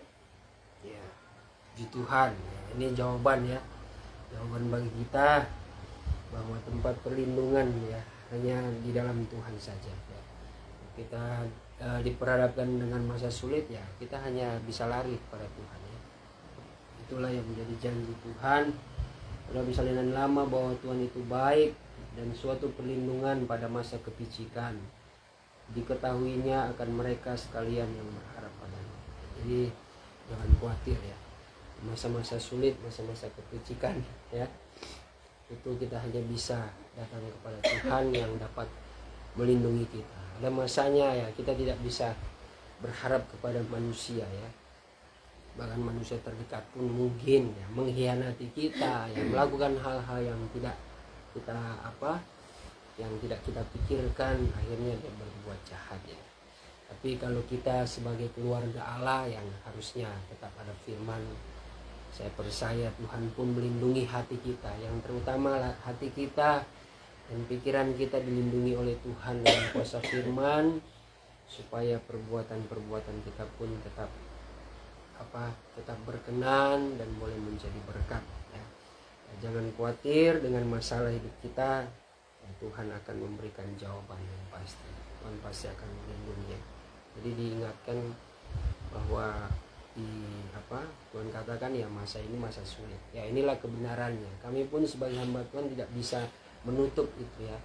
Ya, puji Tuhan. Ini jawaban ya, jawaban bagi kita bahwa tempat perlindungan ya hanya di dalam Tuhan saja. Ya. Kita diperhadapkan dengan masa sulit ya, kita hanya bisa lari kepada Tuhan ya. Itulah yang menjadi janji Tuhan. Sudah bisa dengan lama bahwa Tuhan itu baik dan suatu perlindungan pada masa kepicikan. Diketahuinya akan mereka sekalian yang berharap padanya. Jadi jangan khawatir ya. Masa-masa sulit, masa-masa kepicikan ya. Itu kita hanya bisa datang kepada Tuhan yang dapat melindungi kita. Ada masanya ya kita tidak bisa berharap kepada manusia ya. Bahkan manusia terdekat pun mungkin ya mengkhianati kita, yang melakukan hal-hal yang tidak kita pikirkan, akhirnya dia berbuat jahat ya. Tapi kalau kita sebagai keluarga Allah yang harusnya tetap ada firman, saya percaya Tuhan pun melindungi hati kita, yang terutama hati kita dan pikiran kita dilindungi oleh Tuhan dalam kuasa firman, supaya perbuatan-perbuatan kita pun tetap berkenan dan boleh menjadi berkat ya. Jangan khawatir dengan masalah hidup kita ya, Tuhan akan memberikan jawaban yang pasti. Tuhan pasti akan melindungi ya. Jadi diingatkan bahwa Tuhan katakan ya masa ini masa sulit ya, inilah kebenarannya. Kami pun sebagai hamba Tuhan tidak bisa menutup itu ya,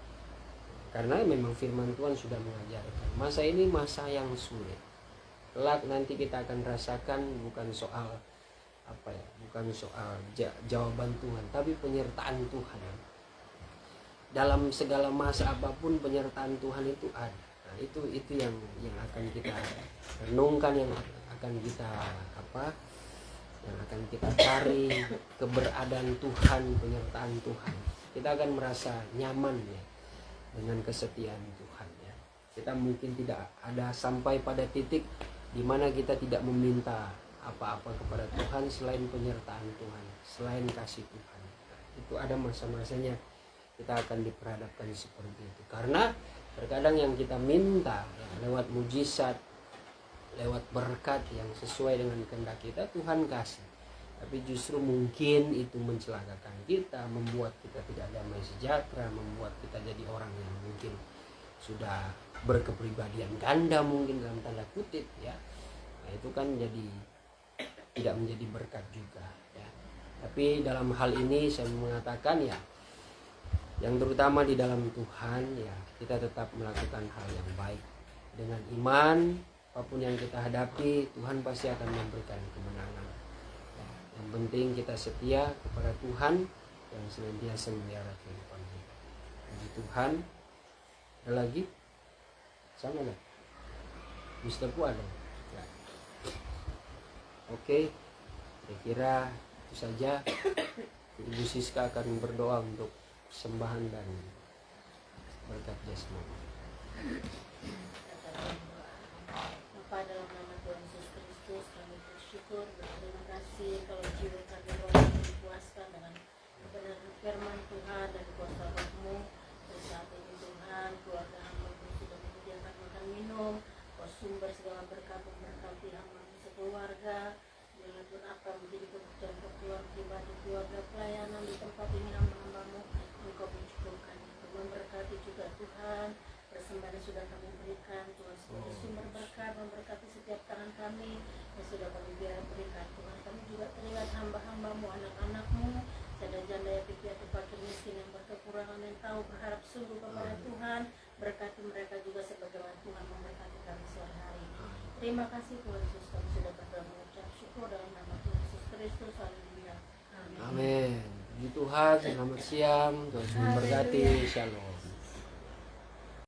karena memang firman Tuhan sudah mengajarkan masa ini masa yang sulit. Kelak nanti kita akan rasakan bukan soal jawaban Tuhan, tapi penyertaan Tuhan. Dalam segala masa apapun penyertaan Tuhan itu ada. Nah, itu yang akan kita renungkan, yang akan kita cari keberadaan Tuhan, penyertaan Tuhan. Kita akan merasa nyaman ya dengan kesetiaan Tuhan ya. Kita mungkin tidak ada sampai pada titik di mana kita tidak meminta apa-apa kepada Tuhan selain penyertaan Tuhan, selain kasih Tuhan. Itu ada masa-masanya kita akan diperhadapkan seperti itu. Karena terkadang yang kita minta ya, lewat mujizat, lewat berkat yang sesuai dengan kehendak kita, Tuhan kasih. Tapi justru mungkin itu mencelakakan kita, membuat kita tidak damai sejahtera, membuat kita jadi orang yang mungkin sudah berkepribadian ganda mungkin dalam tanda kutip ya. Nah, itu kan jadi tidak menjadi berkat juga ya. Tapi dalam hal ini saya mengatakan ya, yang terutama di dalam Tuhan ya, kita tetap melakukan hal yang baik dengan iman. Apapun yang kita hadapi, Tuhan pasti akan memberikan kemenangan ya. Yang penting kita setia kepada Tuhan yang senantiasa memelihara kehidupan kita. Puji Tuhan. Ada lagi? Sama nggak? Mister Pu ada? Ya. Oke, saya kira itu saja. Ibu Siska akan berdoa untuk sembahan dan berkat jasmani. Bapa, dalam nama Tuhan Yesus Kristus kami bersyukur, berterima kasih kalau jiwa kami boleh dipuaskan dengan kebenaran firman Tuhan dan kuasa Roh-Mu. Dan saat ini Tuhan, keluarga hamba-Mu sudah menyediakan makan minum, Kau sumber segala berkat memberkati hamba-Mu sekeluarga. Jangan pun apa menjadi kebutuhan keluarga pribadi, keluarga pelayanan di tempat ini hamba-hamba-Mu, Engkau mencukupkan, Engkau memberkati juga Tuhan. persembahan yang sudah kami berikan. Tuhan sebagai sumber berkat, memberkati setiap tangan kami yang sudah kami berikan. Tuhan, kami juga teringat hamba-hambamu, anak-anakmu, janda-janda yang piatu fakir miskin yang berkekurangan, yang tahu berharap sungguh kepada Tuhan. Berkati mereka juga sebagaimana Tuhan memberkati kami sore hari ini. Terima kasih Tuhan Yesus, kami sudah berdoa mengucap syukur dalam nama Tuhan Yesus Kristus. Haleluya. Amin. Amin. Puji Tuhan, selamat siang, Tuhan memberkati. Shalom.